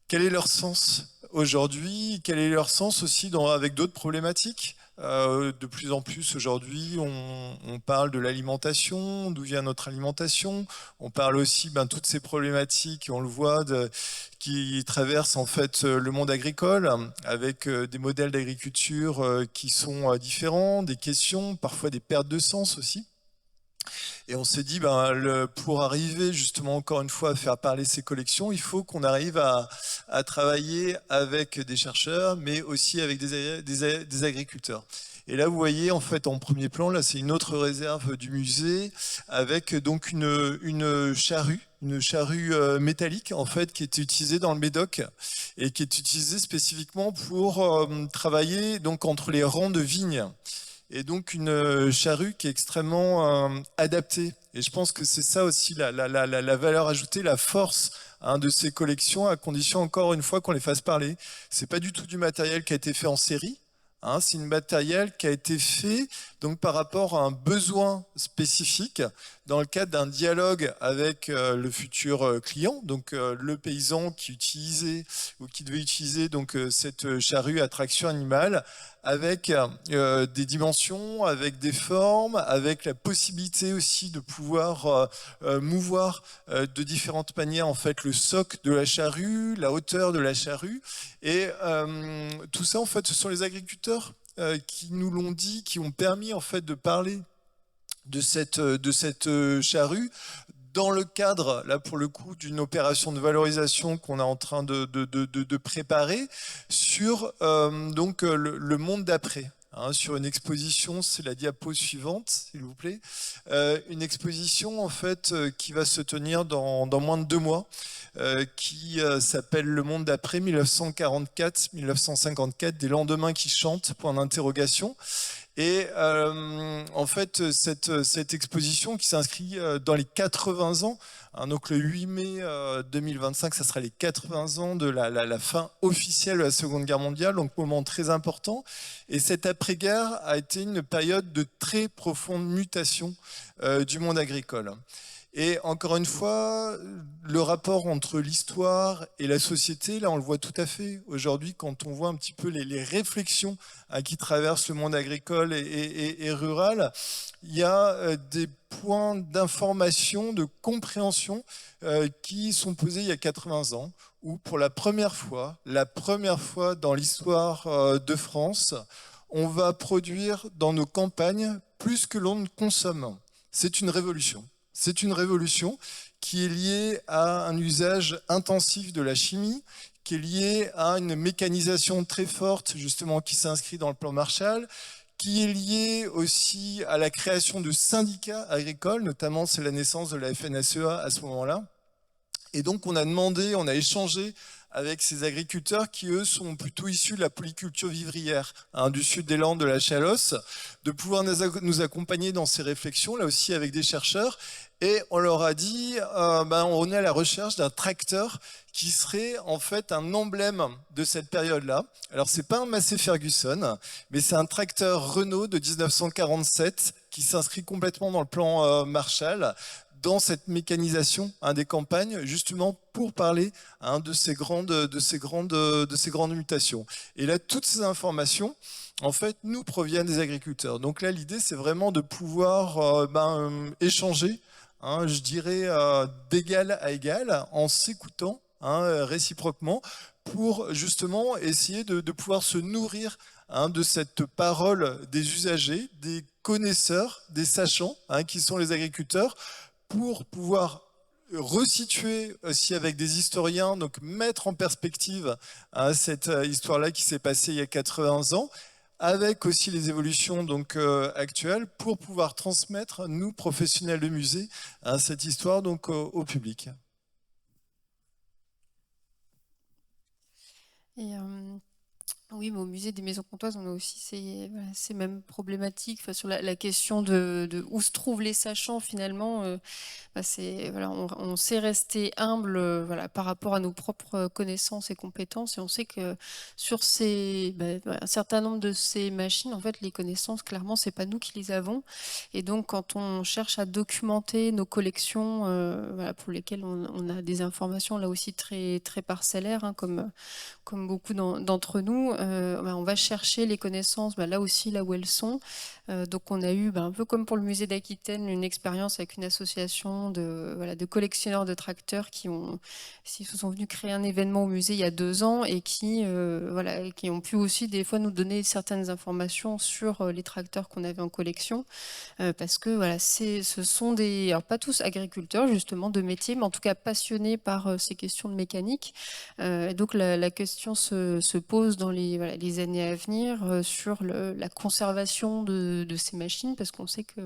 quel est leur sens aujourd'hui, quel est leur sens aussi avec d'autres problématiques. De plus en plus aujourd'hui, on parle de l'alimentation, d'où vient notre alimentation. On parle aussi toutes ces problématiques, on le voit, qui traversent en fait le monde agricole, avec des modèles d'agriculture qui sont différents, des questions, parfois des pertes de sens aussi. Et on s'est dit, pour arriver justement encore une fois à faire parler ces collections, il faut qu'on arrive à travailler avec des chercheurs, mais aussi avec des agriculteurs. Et là, vous voyez, en fait, en premier plan, là, c'est une autre réserve du musée, avec donc une charrue métallique, en fait, qui était utilisée dans le Médoc, et qui est utilisée spécifiquement pour travailler donc entre les rangs de vignes. Et donc une charrue qui est extrêmement adaptée. Et je pense que c'est ça aussi la valeur ajoutée, la force de ces collections, à condition encore une fois qu'on les fasse parler. C'est pas du tout du matériel qui a été fait en série. C'est un matériel qui a été fait donc par rapport à un besoin spécifique dans le cadre d'un dialogue avec le futur client, donc le paysan qui utilisait ou qui devait utiliser donc cette charrue à traction animale, avec des dimensions, avec des formes, avec la possibilité aussi de pouvoir mouvoir de différentes manières en fait le soc de la charrue, la hauteur de la charrue, et tout ça en fait ce sont les agriculteurs qui nous l'ont dit, qui ont permis en fait de parler de cette charrue dans le cadre, là pour le coup, d'une opération de valorisation qu'on est en train de préparer sur donc le monde d'après. Sur une exposition, c'est la diapo suivante, s'il vous plaît. Une exposition en fait qui va se tenir dans moins de 2 mois, qui s'appelle Le Monde d'après 1944-1954, des lendemains qui chantent, point d'interrogation. Et en fait, cette exposition qui s'inscrit dans les 80 ans Donc le 8 mai 2025, ça sera les 80 ans de la fin officielle de la Seconde Guerre mondiale, donc moment très important. Et cette après-guerre a été une période de très profonde mutation du monde agricole. Et encore une fois, le rapport entre l'histoire et la société, là on le voit tout à fait aujourd'hui quand on voit un petit peu les réflexions qui traversent le monde agricole et rural. Il y a des points d'information, de compréhension qui sont posés il y a 80 ans, où pour la première fois dans l'histoire de France, on va produire dans nos campagnes plus que l'on ne consomme. C'est une révolution. C'est une révolution qui est liée à un usage intensif de la chimie, qui est liée à une mécanisation très forte, justement, qui s'inscrit dans le plan Marshall, qui est liée aussi à la création de syndicats agricoles, notamment c'est la naissance de la FNSEA à ce moment-là. Et donc on a échangé avec ces agriculteurs qui, eux, sont plutôt issus de la polyculture vivrière, du sud des Landes, de la Chalosse, de pouvoir nous accompagner dans ces réflexions, là aussi avec des chercheurs. Et on leur a dit, on est à la recherche d'un tracteur qui serait en fait un emblème de cette période-là. Alors c'est pas un Massey Ferguson, mais c'est un tracteur Renault de 1947 qui s'inscrit complètement dans le plan Marshall, dans cette mécanisation des campagnes, justement pour parler de ces grandes mutations. Et là, toutes ces informations, en fait, nous proviennent des agriculteurs. Donc là, l'idée, c'est vraiment de pouvoir échanger, je dirais, d'égal à égal, en s'écoutant réciproquement, pour justement essayer de pouvoir se nourrir de cette parole des usagers, des connaisseurs, des sachants, qui sont les agriculteurs, pour pouvoir resituer aussi avec des historiens, donc mettre en perspective cette histoire-là qui s'est passée il y a 80 ans, avec aussi les évolutions donc actuelles, pour pouvoir transmettre, nous, professionnels de musée, cette histoire donc au public. Et oui, mais au musée des Maisons Comtoises, on a aussi ces mêmes problématiques sur la question de où se trouvent les sachants finalement. On sait rester humble par rapport à nos propres connaissances et compétences, et on sait que sur un certain nombre de ces machines, en fait, les connaissances, clairement, c'est pas nous qui les avons. Et donc, quand on cherche à documenter nos collections, pour lesquelles on a des informations là aussi très très parcellaires, comme beaucoup d'entre nous, on va chercher les connaissances là aussi, là où elles sont. Donc on a eu, un peu comme pour le musée d'Aquitaine, une expérience avec une association de collectionneurs de tracteurs qui se sont venus créer un événement au musée il y a 2 ans, et qui ont pu aussi des fois nous donner certaines informations sur les tracteurs qu'on avait en collection, parce que ce sont alors pas tous agriculteurs justement de métier, mais en tout cas passionnés par ces questions de mécanique. Et donc la question se pose dans les années à venir sur la conservation de ces machines, parce qu'on sait que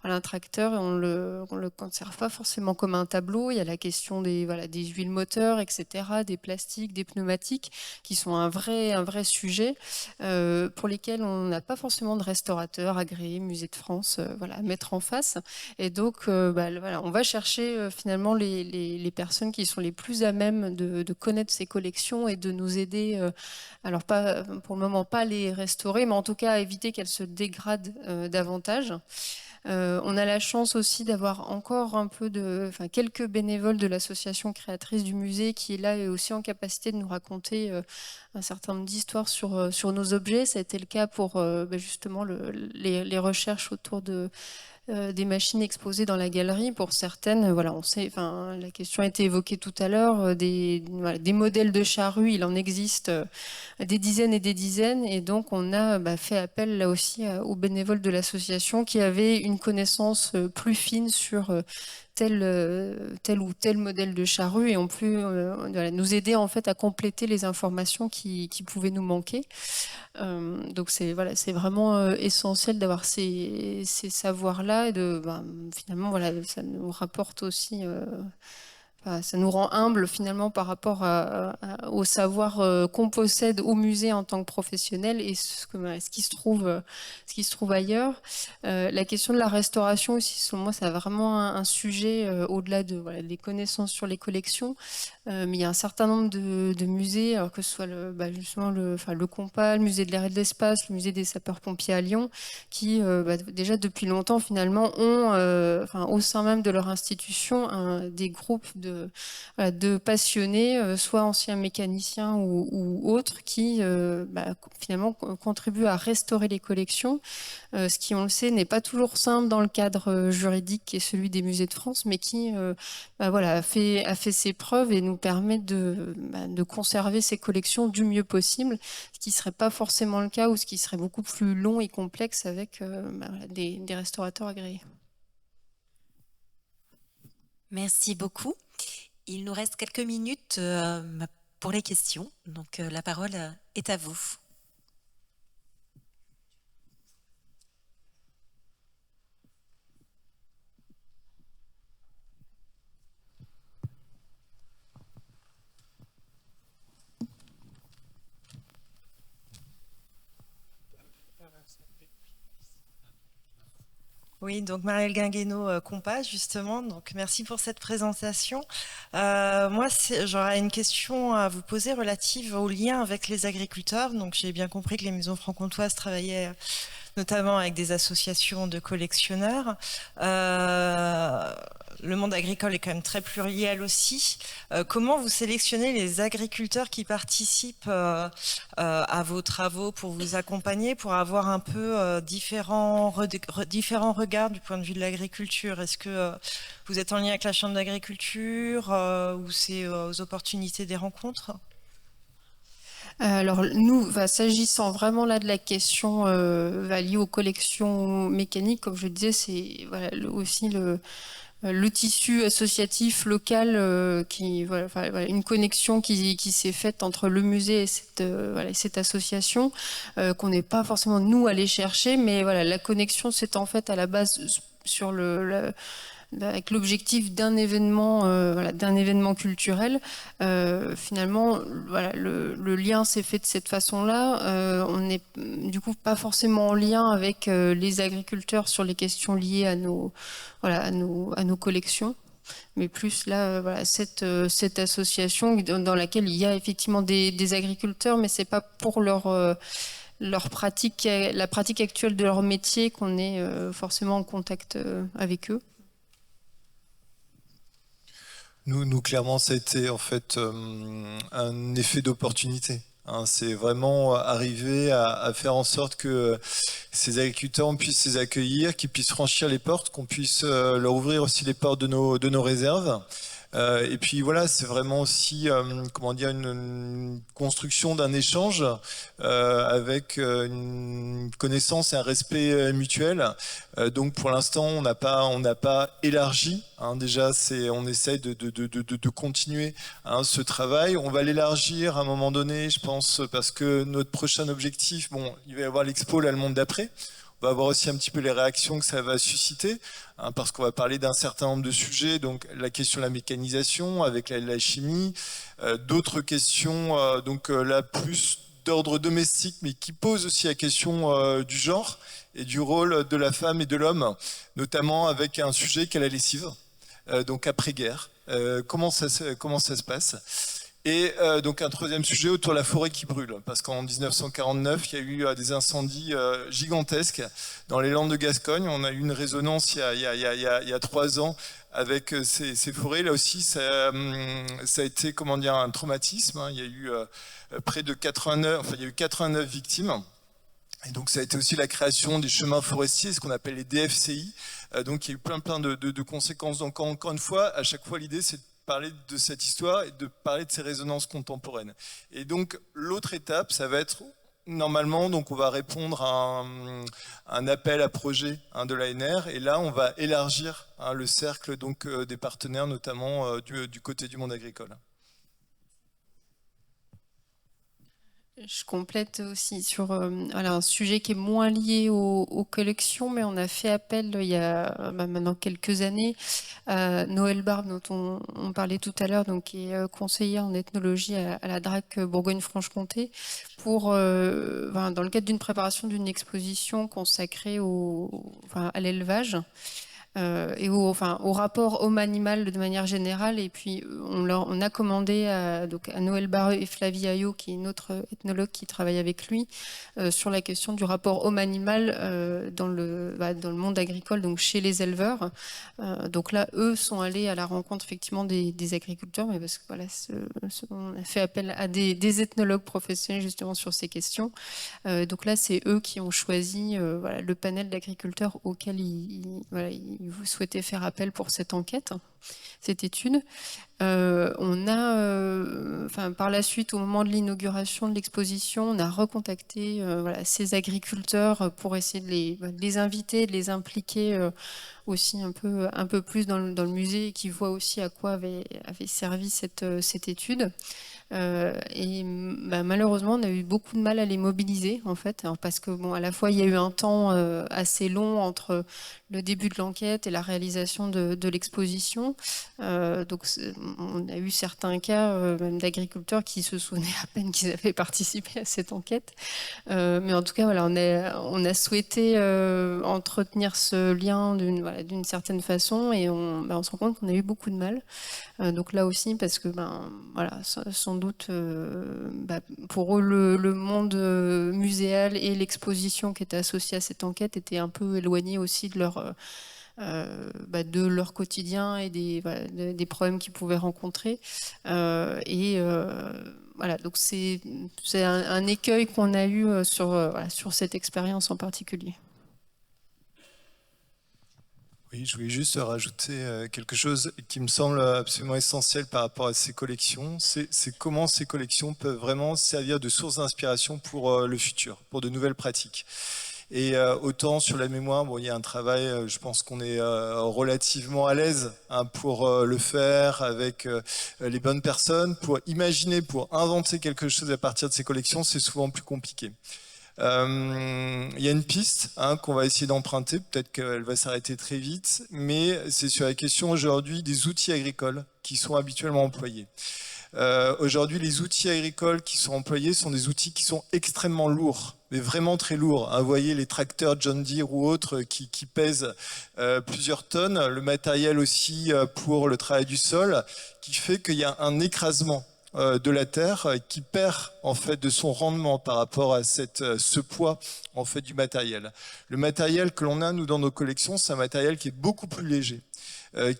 un tracteur, on le conserve pas forcément comme un tableau. Il y a la question des huiles moteurs, etc., des plastiques, des pneumatiques, qui sont un vrai sujet, pour lesquels on n'a pas forcément de restaurateur agréé, Musée de France, à mettre en face. Et donc, on va chercher finalement les personnes qui sont les plus à même de connaître ces collections et de nous aider, alors pas pour le moment pas à les restaurer, mais en tout cas à éviter qu'elles se dégradent davantage. On a la chance aussi d'avoir encore quelques bénévoles de l'association créatrice du musée qui est là et aussi en capacité de nous raconter un certain nombre d'histoires sur nos objets. Ça a été le cas pour justement les recherches autour des machines exposées dans la galerie. Pour certaines, on sait, la question a été évoquée tout à l'heure, des modèles de charrues, il en existe des dizaines et des dizaines, et donc on a fait appel là aussi aux bénévoles de l'association qui avaient une connaissance plus fine sur tel ou tel modèle de charrue, et ont pu nous aider en fait à compléter les informations qui pouvaient nous manquer. Donc c'est vraiment essentiel d'avoir ces savoirs-là, et finalement ça nous rapporte aussi ça nous rend humble finalement par rapport au savoir qu'on possède au musée en tant que professionnel et ce qui se trouve ailleurs. La question de la restauration aussi, selon moi, c'est vraiment un sujet au-delà de des connaissances sur les collections. Mais il y a un certain nombre de musées, alors que ce soit justement le Compas, le musée de l'air et de l'espace, le musée des sapeurs-pompiers à Lyon, qui déjà depuis longtemps finalement ont, au sein même de leur institution, des groupes de passionnés, soit anciens mécaniciens ou autres, qui finalement contribuent à restaurer les collections. Ce qui, on le sait, n'est pas toujours simple dans le cadre juridique qui est celui des musées de France, mais qui a fait ses preuves et nous permet de conserver ces collections du mieux possible, ce qui ne serait pas forcément le cas ou ce qui serait beaucoup plus long et complexe avec des restaurateurs agréés. Merci beaucoup. Il nous reste quelques minutes pour les questions, donc la parole est à vous. Oui, donc Marielle Guinguénaud, Compas, justement. Donc merci pour cette présentation. Moi, j'aurais une question à vous poser relative au lien avec les agriculteurs. Donc j'ai bien compris que les maisons franc-comtoises travaillaient notamment avec des associations de collectionneurs. Le monde agricole est quand même très pluriel aussi. Comment vous sélectionnez les agriculteurs qui participent à vos travaux pour vous accompagner, pour avoir un peu différents regards du point de vue de l'agriculture? Est-ce que vous êtes en lien avec la Chambre d'agriculture ou c'est aux opportunités des rencontres? Alors nous, s'agissant vraiment là de la question liée aux collections mécaniques, comme je disais, c'est aussi le tissu associatif local une connexion qui s'est faite entre le musée et cette association qu'on n'est pas forcément nous allés chercher, mais la connexion c'est en fait à la base sur avec l'objectif d'un événement culturel. Finalement, le lien s'est fait de cette façon-là. On n'est du coup pas forcément en lien avec les agriculteurs sur les questions liées à nos collections, mais plus là, cette association dans laquelle il y a effectivement des agriculteurs, mais c'est pas pour la pratique actuelle de leur métier qu'on est forcément en contact avec eux. Nous, clairement, ça a été en fait un effet d'opportunité. C'est vraiment arriver à faire en sorte que ces agriculteurs, on puisse les accueillir, qu'ils puissent franchir les portes, qu'on puisse leur ouvrir aussi les portes de nos réserves. Et puis voilà, c'est vraiment aussi une construction d'un échange avec une connaissance et un respect mutuel. Donc pour l'instant, on n'a pas élargi. Déjà, on essaye de continuer ce travail. On va l'élargir à un moment donné, je pense, parce que notre prochain objectif, il va y avoir l'expo là, le monde d'après. On va voir aussi un petit peu les réactions que ça va susciter, parce qu'on va parler d'un certain nombre de sujets, donc la question de la mécanisation avec la chimie, d'autres questions, là plus d'ordre domestique, mais qui posent aussi la question du genre et du rôle de la femme et de l'homme, notamment avec un sujet qu'est la lessive, donc après-guerre. Comment ça se passe ? Et donc un troisième sujet autour de la forêt qui brûle, parce qu'en 1949, il y a eu des incendies gigantesques dans les Landes de Gascogne. On a eu une résonance il y a 3 ans avec ces forêts. Là aussi, ça a été un traumatisme. Il y a eu près de 89 victimes. Et donc ça a été aussi la création des chemins forestiers, ce qu'on appelle les DFCI. Donc il y a eu plein de conséquences. Donc encore une fois, à chaque fois, l'idée c'est de parler de cette histoire et de parler de ces résonances contemporaines. Et donc l'autre étape, ça va être normalement, donc on va répondre à un appel à projet de l'ANR, et là on va élargir le cercle des partenaires, notamment du côté du monde agricole. Je complète aussi sur voilà, un sujet qui est moins lié aux collections, mais on a fait appel il y a maintenant quelques années à Noël Barbe, dont on parlait tout à l'heure, donc qui est conseillère en ethnologie à la DRAC Bourgogne-Franche-Comté, pour, voilà, dans le cadre d'une préparation d'une exposition consacrée enfin, à l'élevage. Et au rapport homme-animal de manière générale. Et puis, on a commandé donc à Noël Barreux et Flavie Ayot, qui est une autre ethnologue qui travaille avec lui, sur la question du rapport homme-animal dans le monde agricole, donc chez les éleveurs. Donc là, eux sont allés à la rencontre effectivement des agriculteurs, mais parce que voilà, on a fait appel à des ethnologues professionnels justement sur ces questions. Donc là, c'est eux qui ont choisi voilà, le panel d'agriculteurs auquel vous souhaitez faire appel pour cette enquête, cette étude. On a, par la suite, au moment de l'inauguration de l'exposition, on a recontacté voilà, ces agriculteurs pour essayer de les inviter, de les impliquer aussi un peu plus dans le musée, et qui voient aussi à quoi avait servi cette étude. Malheureusement, on a eu beaucoup de mal à les mobiliser, en fait, hein, parce que bon, à la fois il y a eu un temps assez long entre le début de l'enquête et la réalisation de l'exposition. Donc, on a eu certains cas même d'agriculteurs qui se souvenaient à peine qu'ils avaient participé à cette enquête. Mais en tout cas, voilà, on a souhaité entretenir ce lien d'une certaine façon, et on se rend compte qu'on a eu beaucoup de mal. Donc là aussi, parce que voilà, sans doute pour eux le monde muséal et l'exposition qui était associée à cette enquête était un peu éloigné aussi de leur quotidien et des problèmes qu'ils pouvaient rencontrer. Voilà, donc c'est un écueil qu'on a eu sur cette expérience en particulier. Oui, je voulais juste rajouter quelque chose qui me semble absolument essentiel par rapport à ces collections. C'est comment ces collections peuvent vraiment servir de source d'inspiration pour le futur, pour de nouvelles pratiques. Et autant sur la mémoire, bon, il y a un travail, je pense qu'on est relativement à l'aise pour le faire avec les bonnes personnes. Pour imaginer, pour inventer quelque chose à partir de ces collections, c'est souvent plus compliqué. Il y a une piste qu'on va essayer d'emprunter, peut-être qu'elle va s'arrêter très vite, mais c'est sur la question aujourd'hui des outils agricoles qui sont habituellement employés. Aujourd'hui, les outils agricoles qui sont employés sont des outils qui sont extrêmement lourds, mais vraiment très lourds. Vous voyez les tracteurs John Deere ou autres qui pèsent plusieurs tonnes, le matériel aussi pour le travail du sol, qui fait qu'il y a un écrasement de la terre qui perd en fait de son rendement par rapport à ce poids en fait du matériel. Le matériel que l'on a nous dans nos collections, c'est un matériel qui est beaucoup plus léger,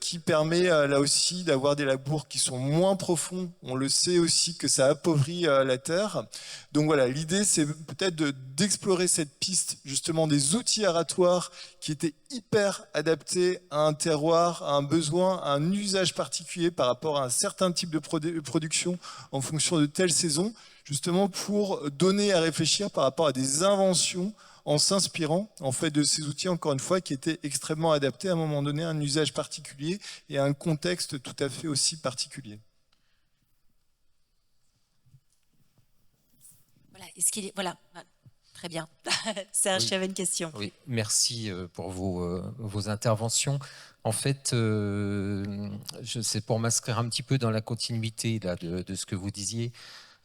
qui permet là aussi d'avoir des labours qui sont moins profonds. On le sait aussi que ça appauvrit la terre. Donc voilà, l'idée c'est peut-être d'explorer cette piste justement des outils aratoires qui étaient hyper adaptés à un terroir, à un besoin, à un usage particulier par rapport à un certain type de production en fonction de telle saison, justement pour donner à réfléchir par rapport à des inventions en s'inspirant en fait de ces outils, encore une fois, qui étaient extrêmement adaptés à un moment donné à un usage particulier et à un contexte tout à fait aussi particulier. Voilà, très bien. Serge, tu avais une question. Oui, merci pour vos interventions. En fait, c'est pour m'inscrire un petit peu dans la continuité là, de ce que vous disiez.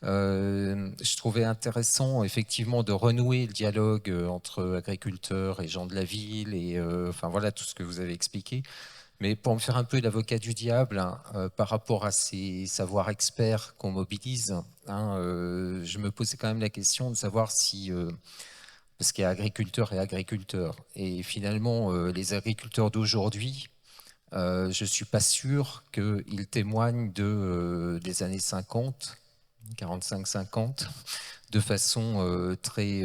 Je trouvais intéressant effectivement de renouer le dialogue entre agriculteurs et gens de la ville et enfin voilà tout ce que vous avez expliqué. Mais pour me faire un peu l'avocat du diable par rapport à ces savoirs experts qu'on mobilise, je me posais quand même la question de savoir si parce qu'il y a agriculteurs et agriculteurs et finalement les agriculteurs d'aujourd'hui, je suis pas sûr qu'ils témoignent des années 50. 45-50, de façon très...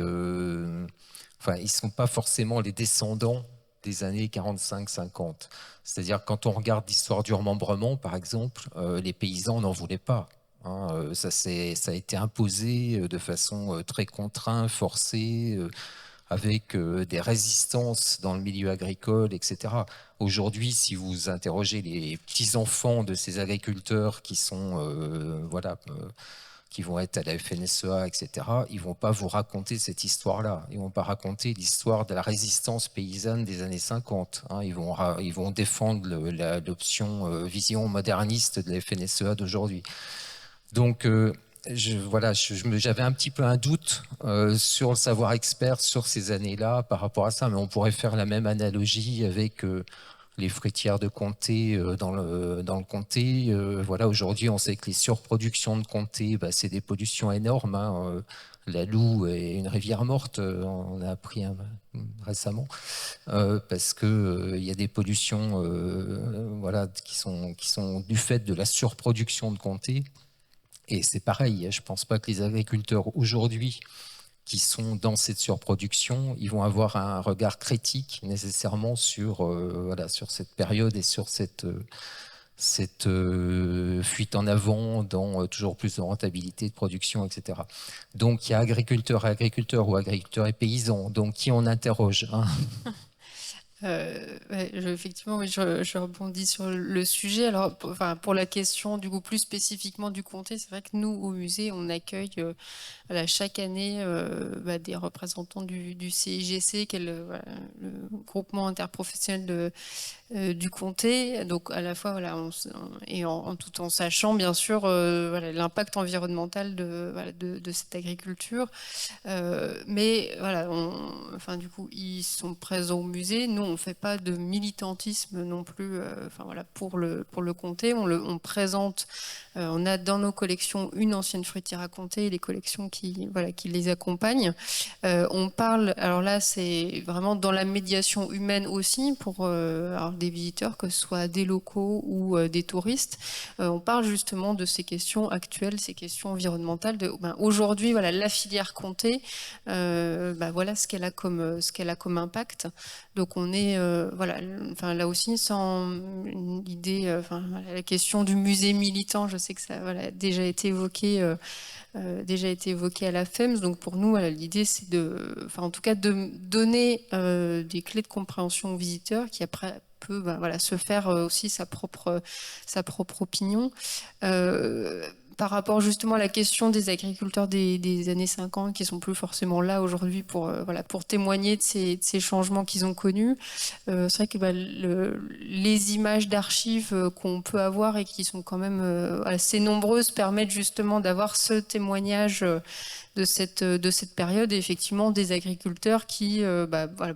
enfin, ils ne sont pas forcément les descendants des années 45-50. C'est-à-dire, quand on regarde l'histoire du remembrement, par exemple, les paysans n'en voulaient pas. Ça a été imposé de façon très contrainte, forcée, avec des résistances dans le milieu agricole, etc. Aujourd'hui, si vous interrogez les petits-enfants de ces agriculteurs qui sont... qui vont être à la FNSEA, etc., ils vont pas vous raconter cette histoire-là. Ils vont pas raconter l'histoire de la résistance paysanne des années 50. Hein. Ils vont défendre l'option vision moderniste de la FNSEA d'aujourd'hui. Donc, j'avais un petit peu un doute sur le savoir expert sur ces années-là par rapport à ça, mais on pourrait faire la même analogie avec les fruitières de comté dans le comté. Voilà, aujourd'hui, on sait que les surproductions de comté, c'est des pollutions énormes. Hein. La Loue est une rivière morte, on a appris récemment, parce que il y a des pollutions, voilà, qui sont du fait de la surproduction de comté. Et c'est pareil, je ne pense pas que les agriculteurs aujourd'hui qui sont dans cette surproduction, ils vont avoir un regard critique nécessairement sur cette période et sur cette fuite en avant dans toujours plus de rentabilité de production, etc. Donc il y a agriculteurs ou agriculteurs et paysans, donc qui on interroge, hein. Effectivement, oui, je rebondis sur le sujet. Alors, pour la question du coup plus spécifiquement du comté, c'est vrai que nous au musée, on accueille chaque année des représentants du CIGC, qui est le groupement interprofessionnel du comté. Donc à la fois tout en sachant bien sûr l'impact environnemental de cette agriculture. Mais voilà, du coup ils sont présents au musée. Nous on fait pas de militantisme non plus. Pour le comté, on présente. On a dans nos collections une ancienne fruitière à comté et les collections qui les accompagnent. On parle, alors là c'est vraiment dans la médiation humaine aussi pour des visiteurs, que ce soit des locaux ou des touristes. On parle justement de ces questions actuelles, ces questions environnementales. Aujourd'hui, la filière comté, voilà ce qu'elle a comme impact. Donc on est là aussi sans une idée, la question du musée militant, je sais que ça a déjà été évoqué à la FEMS. Donc pour nous, l'idée c'est de donner des clés de compréhension aux visiteurs qui après peut se faire aussi sa propre opinion. Par rapport justement à la question des agriculteurs des années 50 qui sont plus forcément là aujourd'hui pour témoigner de ces changements qu'ils ont connus. C'est vrai que les images d'archives qu'on peut avoir et qui sont quand même assez nombreuses permettent justement d'avoir ce témoignage de cette période, et effectivement des agriculteurs qui,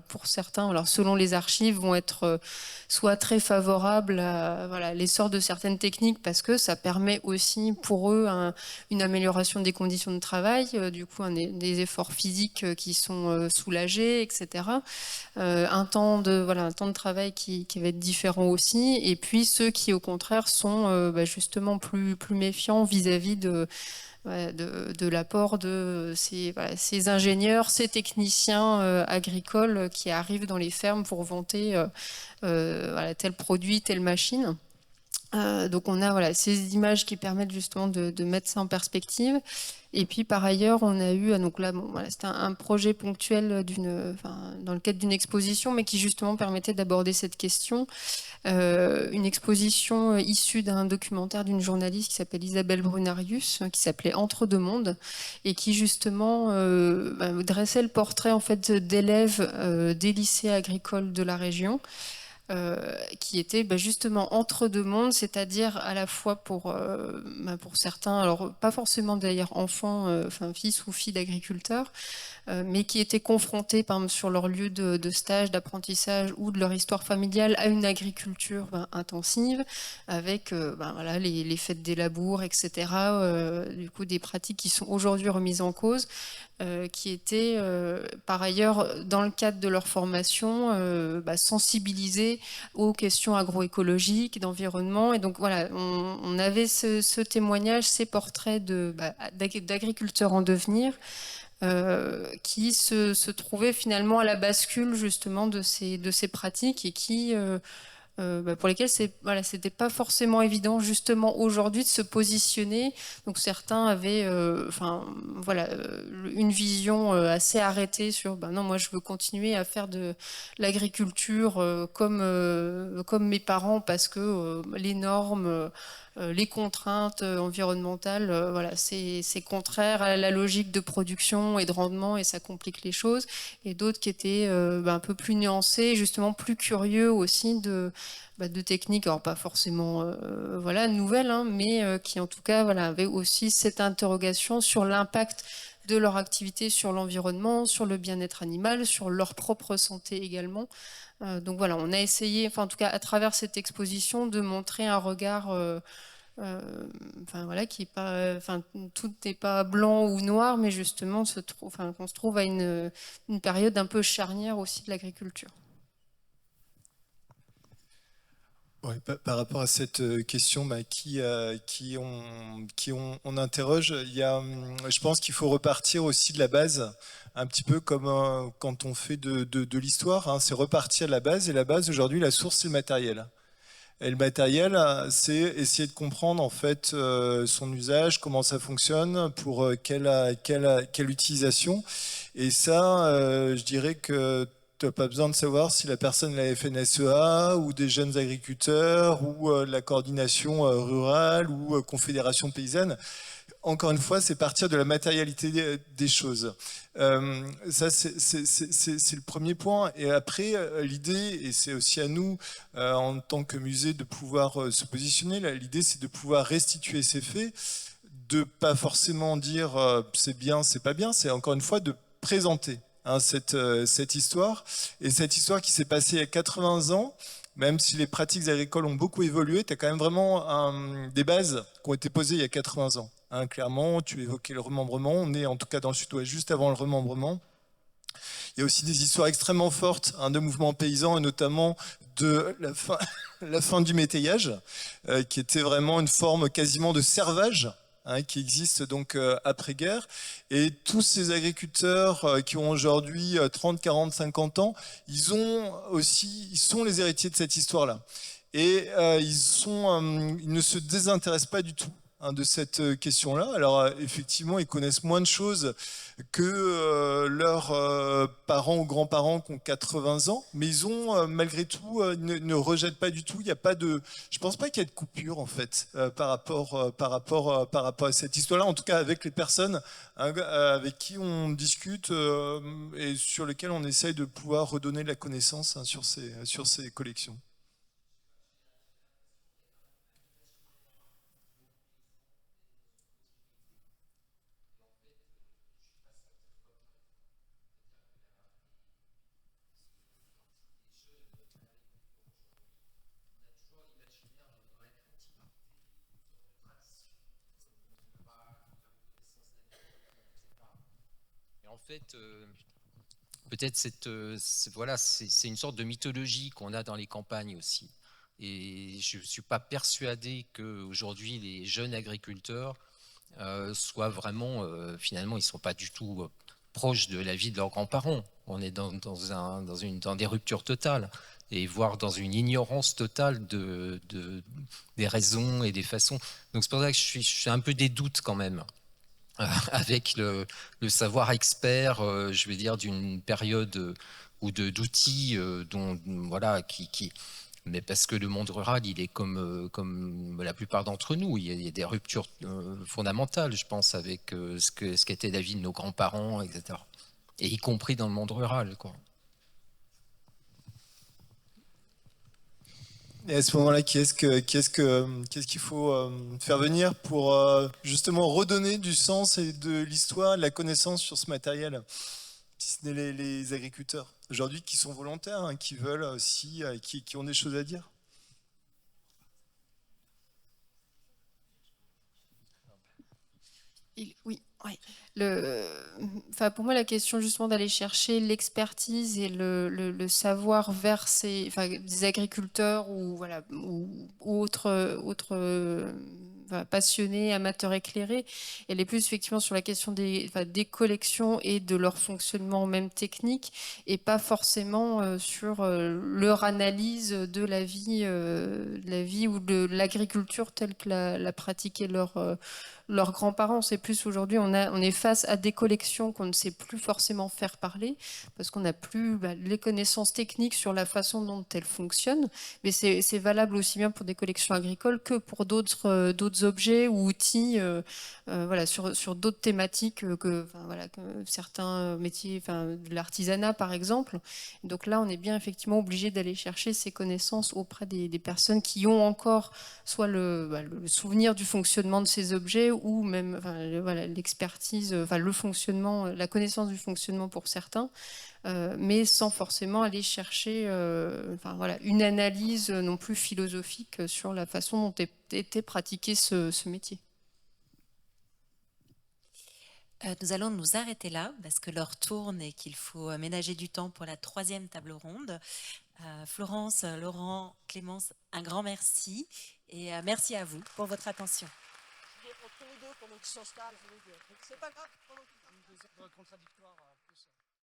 pour certains, alors selon les archives, vont être soit très favorables à l'essor de certaines techniques parce que ça permet aussi pour eux une amélioration des conditions de travail, du coup des efforts physiques qui sont soulagés, etc. Un temps de travail qui va être différent aussi, et puis ceux qui au contraire sont justement plus méfiants vis-à-vis de l'apport de ces ingénieurs, ces techniciens agricoles qui arrivent dans les fermes pour vanter tel produit, telle machine. Donc on a ces images qui permettent justement de mettre ça en perspective. Et puis par ailleurs, on a eu, donc là, c'était un projet ponctuel dans le cadre d'une exposition, mais qui justement permettait d'aborder cette question. Une exposition issue d'un documentaire d'une journaliste qui s'appelle Isabelle Brunarius, qui s'appelait Entre deux mondes, et qui justement dressait le portrait en fait d'élèves des lycées agricoles de la région. Qui était justement entre deux mondes, c'est-à-dire à la fois pour certains, alors pas forcément d'ailleurs enfants, fils ou filles d'agriculteurs, mais qui étaient confrontés par exemple sur leur lieu de stage, d'apprentissage ou de leur histoire familiale à une agriculture intensive, avec les fêtes des labours, etc. Du coup des pratiques qui sont aujourd'hui remises en cause. Qui étaient par ailleurs, dans le cadre de leur formation, sensibilisés aux questions agroécologiques, d'environnement. Et donc voilà, on avait ce témoignage, ces portraits d'agriculteurs en devenir, qui se trouvaient finalement à la bascule justement de ces pratiques, et qui... pour lesquels c'était pas forcément évident justement aujourd'hui de se positionner. Donc certains avaient une vision assez arrêtée sur non, moi je veux continuer à faire de l'agriculture comme mes parents, parce que les normes, les contraintes environnementales, voilà, c'est contraire à la logique de production et de rendement et ça complique les choses. Et d'autres qui étaient un peu plus nuancés, justement plus curieux aussi de techniques, alors pas forcément voilà, nouvelles, hein, mais qui en tout cas voilà, avaient aussi cette interrogation sur l'impact de leur activité sur l'environnement, sur le bien-être animal, sur leur propre santé également. Donc voilà, on a essayé, enfin en tout cas à travers cette exposition, de montrer un regard, enfin voilà, qui est pas, enfin tout n'est pas blanc ou noir, mais justement qu'on se trouve à une période un peu charnière aussi de l'agriculture. Ouais, par rapport à cette question, qui on interroge, je pense qu'il faut repartir aussi de la base, un petit peu comme quand on fait de l'histoire, hein, c'est repartir de la base, et la base aujourd'hui, la source, c'est le matériel. Et le matériel, c'est essayer de comprendre en fait son usage, comment ça fonctionne, pour quelle utilisation. Et ça, je dirais que tu n'as pas besoin de savoir si la personne est la FNSEA ou des jeunes agriculteurs ou la coordination rurale ou confédération paysanne. Encore une fois, c'est partir de la matérialité des choses. Ça, c'est le premier point. Et après, l'idée, et c'est aussi à nous, en tant que musée, de pouvoir se positionner, l'idée, c'est de pouvoir restituer ces faits, de pas forcément dire c'est bien, c'est pas bien, c'est encore une fois de présenter. Hein, cette histoire, et cette histoire qui s'est passée il y a 80 ans, même si les pratiques agricoles ont beaucoup évolué, tu as quand même vraiment des bases qui ont été posées il y a 80 ans. Hein, clairement, tu évoquais le remembrement, on est en tout cas dans le sud-ouest juste avant le remembrement. Il y a aussi des histoires extrêmement fortes de mouvements paysans, et notamment de la fin du métayage, qui était vraiment une forme quasiment de servage, hein, qui existe donc après-guerre. Et tous ces agriculteurs qui ont aujourd'hui 30, 40, 50 ans, ils sont les héritiers de cette histoire-là. Et ils ne se désintéressent pas du tout de cette question-là. Alors effectivement, ils connaissent moins de choses que leurs parents ou grands-parents qui ont 80 ans, mais ils ont malgré tout, ne rejettent pas du tout. Il y a pas de, je pense pas qu'il y ait de coupure en fait par rapport à cette histoire-là. En tout cas, avec les personnes avec qui on discute et sur lesquelles on essaye de pouvoir redonner de la connaissance sur ces collections. En fait, peut-être voilà, c'est une sorte de mythologie qu'on a dans les campagnes aussi. Et je ne suis pas persuadé qu'aujourd'hui, les jeunes agriculteurs soient vraiment, finalement, ils ne sont pas du tout proches de la vie de leurs grands-parents. On est dans des ruptures totales, et voire dans une ignorance totale des raisons et des façons. Donc c'est pour ça que je suis un peu des doutes quand même. Avec le savoir expert, je vais dire, d'une période ou d'outils dont voilà mais parce que le monde rural, il est comme la plupart d'entre nous, il y a des ruptures fondamentales, je pense, avec ce qu'était la vie de nos grands-parents, etc. Et y compris dans le monde rural, quoi. Et à ce moment-là, qu'est-ce qu'il faut faire venir pour justement redonner du sens et de l'histoire, de la connaissance sur ce matériel, si ce n'est les agriculteurs aujourd'hui qui sont volontaires, hein, qui veulent aussi, qui ont des choses à dire. Oui. Enfin, pour moi, la question justement d'aller chercher l'expertise et le savoir vers des agriculteurs ou voilà ou autres passionnée, amateur éclairé. Elle est plus effectivement sur la question des collections et de leur fonctionnement même technique, et pas forcément sur leur analyse de la vie ou de l'agriculture telle que la pratiquaient leurs grands-parents. C'est plus aujourd'hui, on est face à des collections qu'on ne sait plus forcément faire parler, parce qu'on n'a plus les connaissances techniques sur la façon dont elles fonctionnent. Mais c'est valable aussi bien pour des collections agricoles que pour d'autres objets ou outils, voilà, sur d'autres thématiques que certains métiers, de l'artisanat par exemple. Donc là, on est bien effectivement obligé d'aller chercher ces connaissances auprès des personnes qui ont encore soit le souvenir du fonctionnement de ces objets, ou même l'expertise, le fonctionnement, la connaissance du fonctionnement pour certains, mais sans forcément aller chercher une analyse non plus philosophique sur la façon dont était pratiqué ce métier. Nous allons nous arrêter là parce que l'heure tourne et qu'il faut ménager du temps pour la 3e table ronde. Florence, Laurent, Clémence, un grand merci et merci à vous pour votre attention. Entre nous deux, pendant qu'ils s'installent, c'est pas grave. Pendant qu'ils... contradictoire.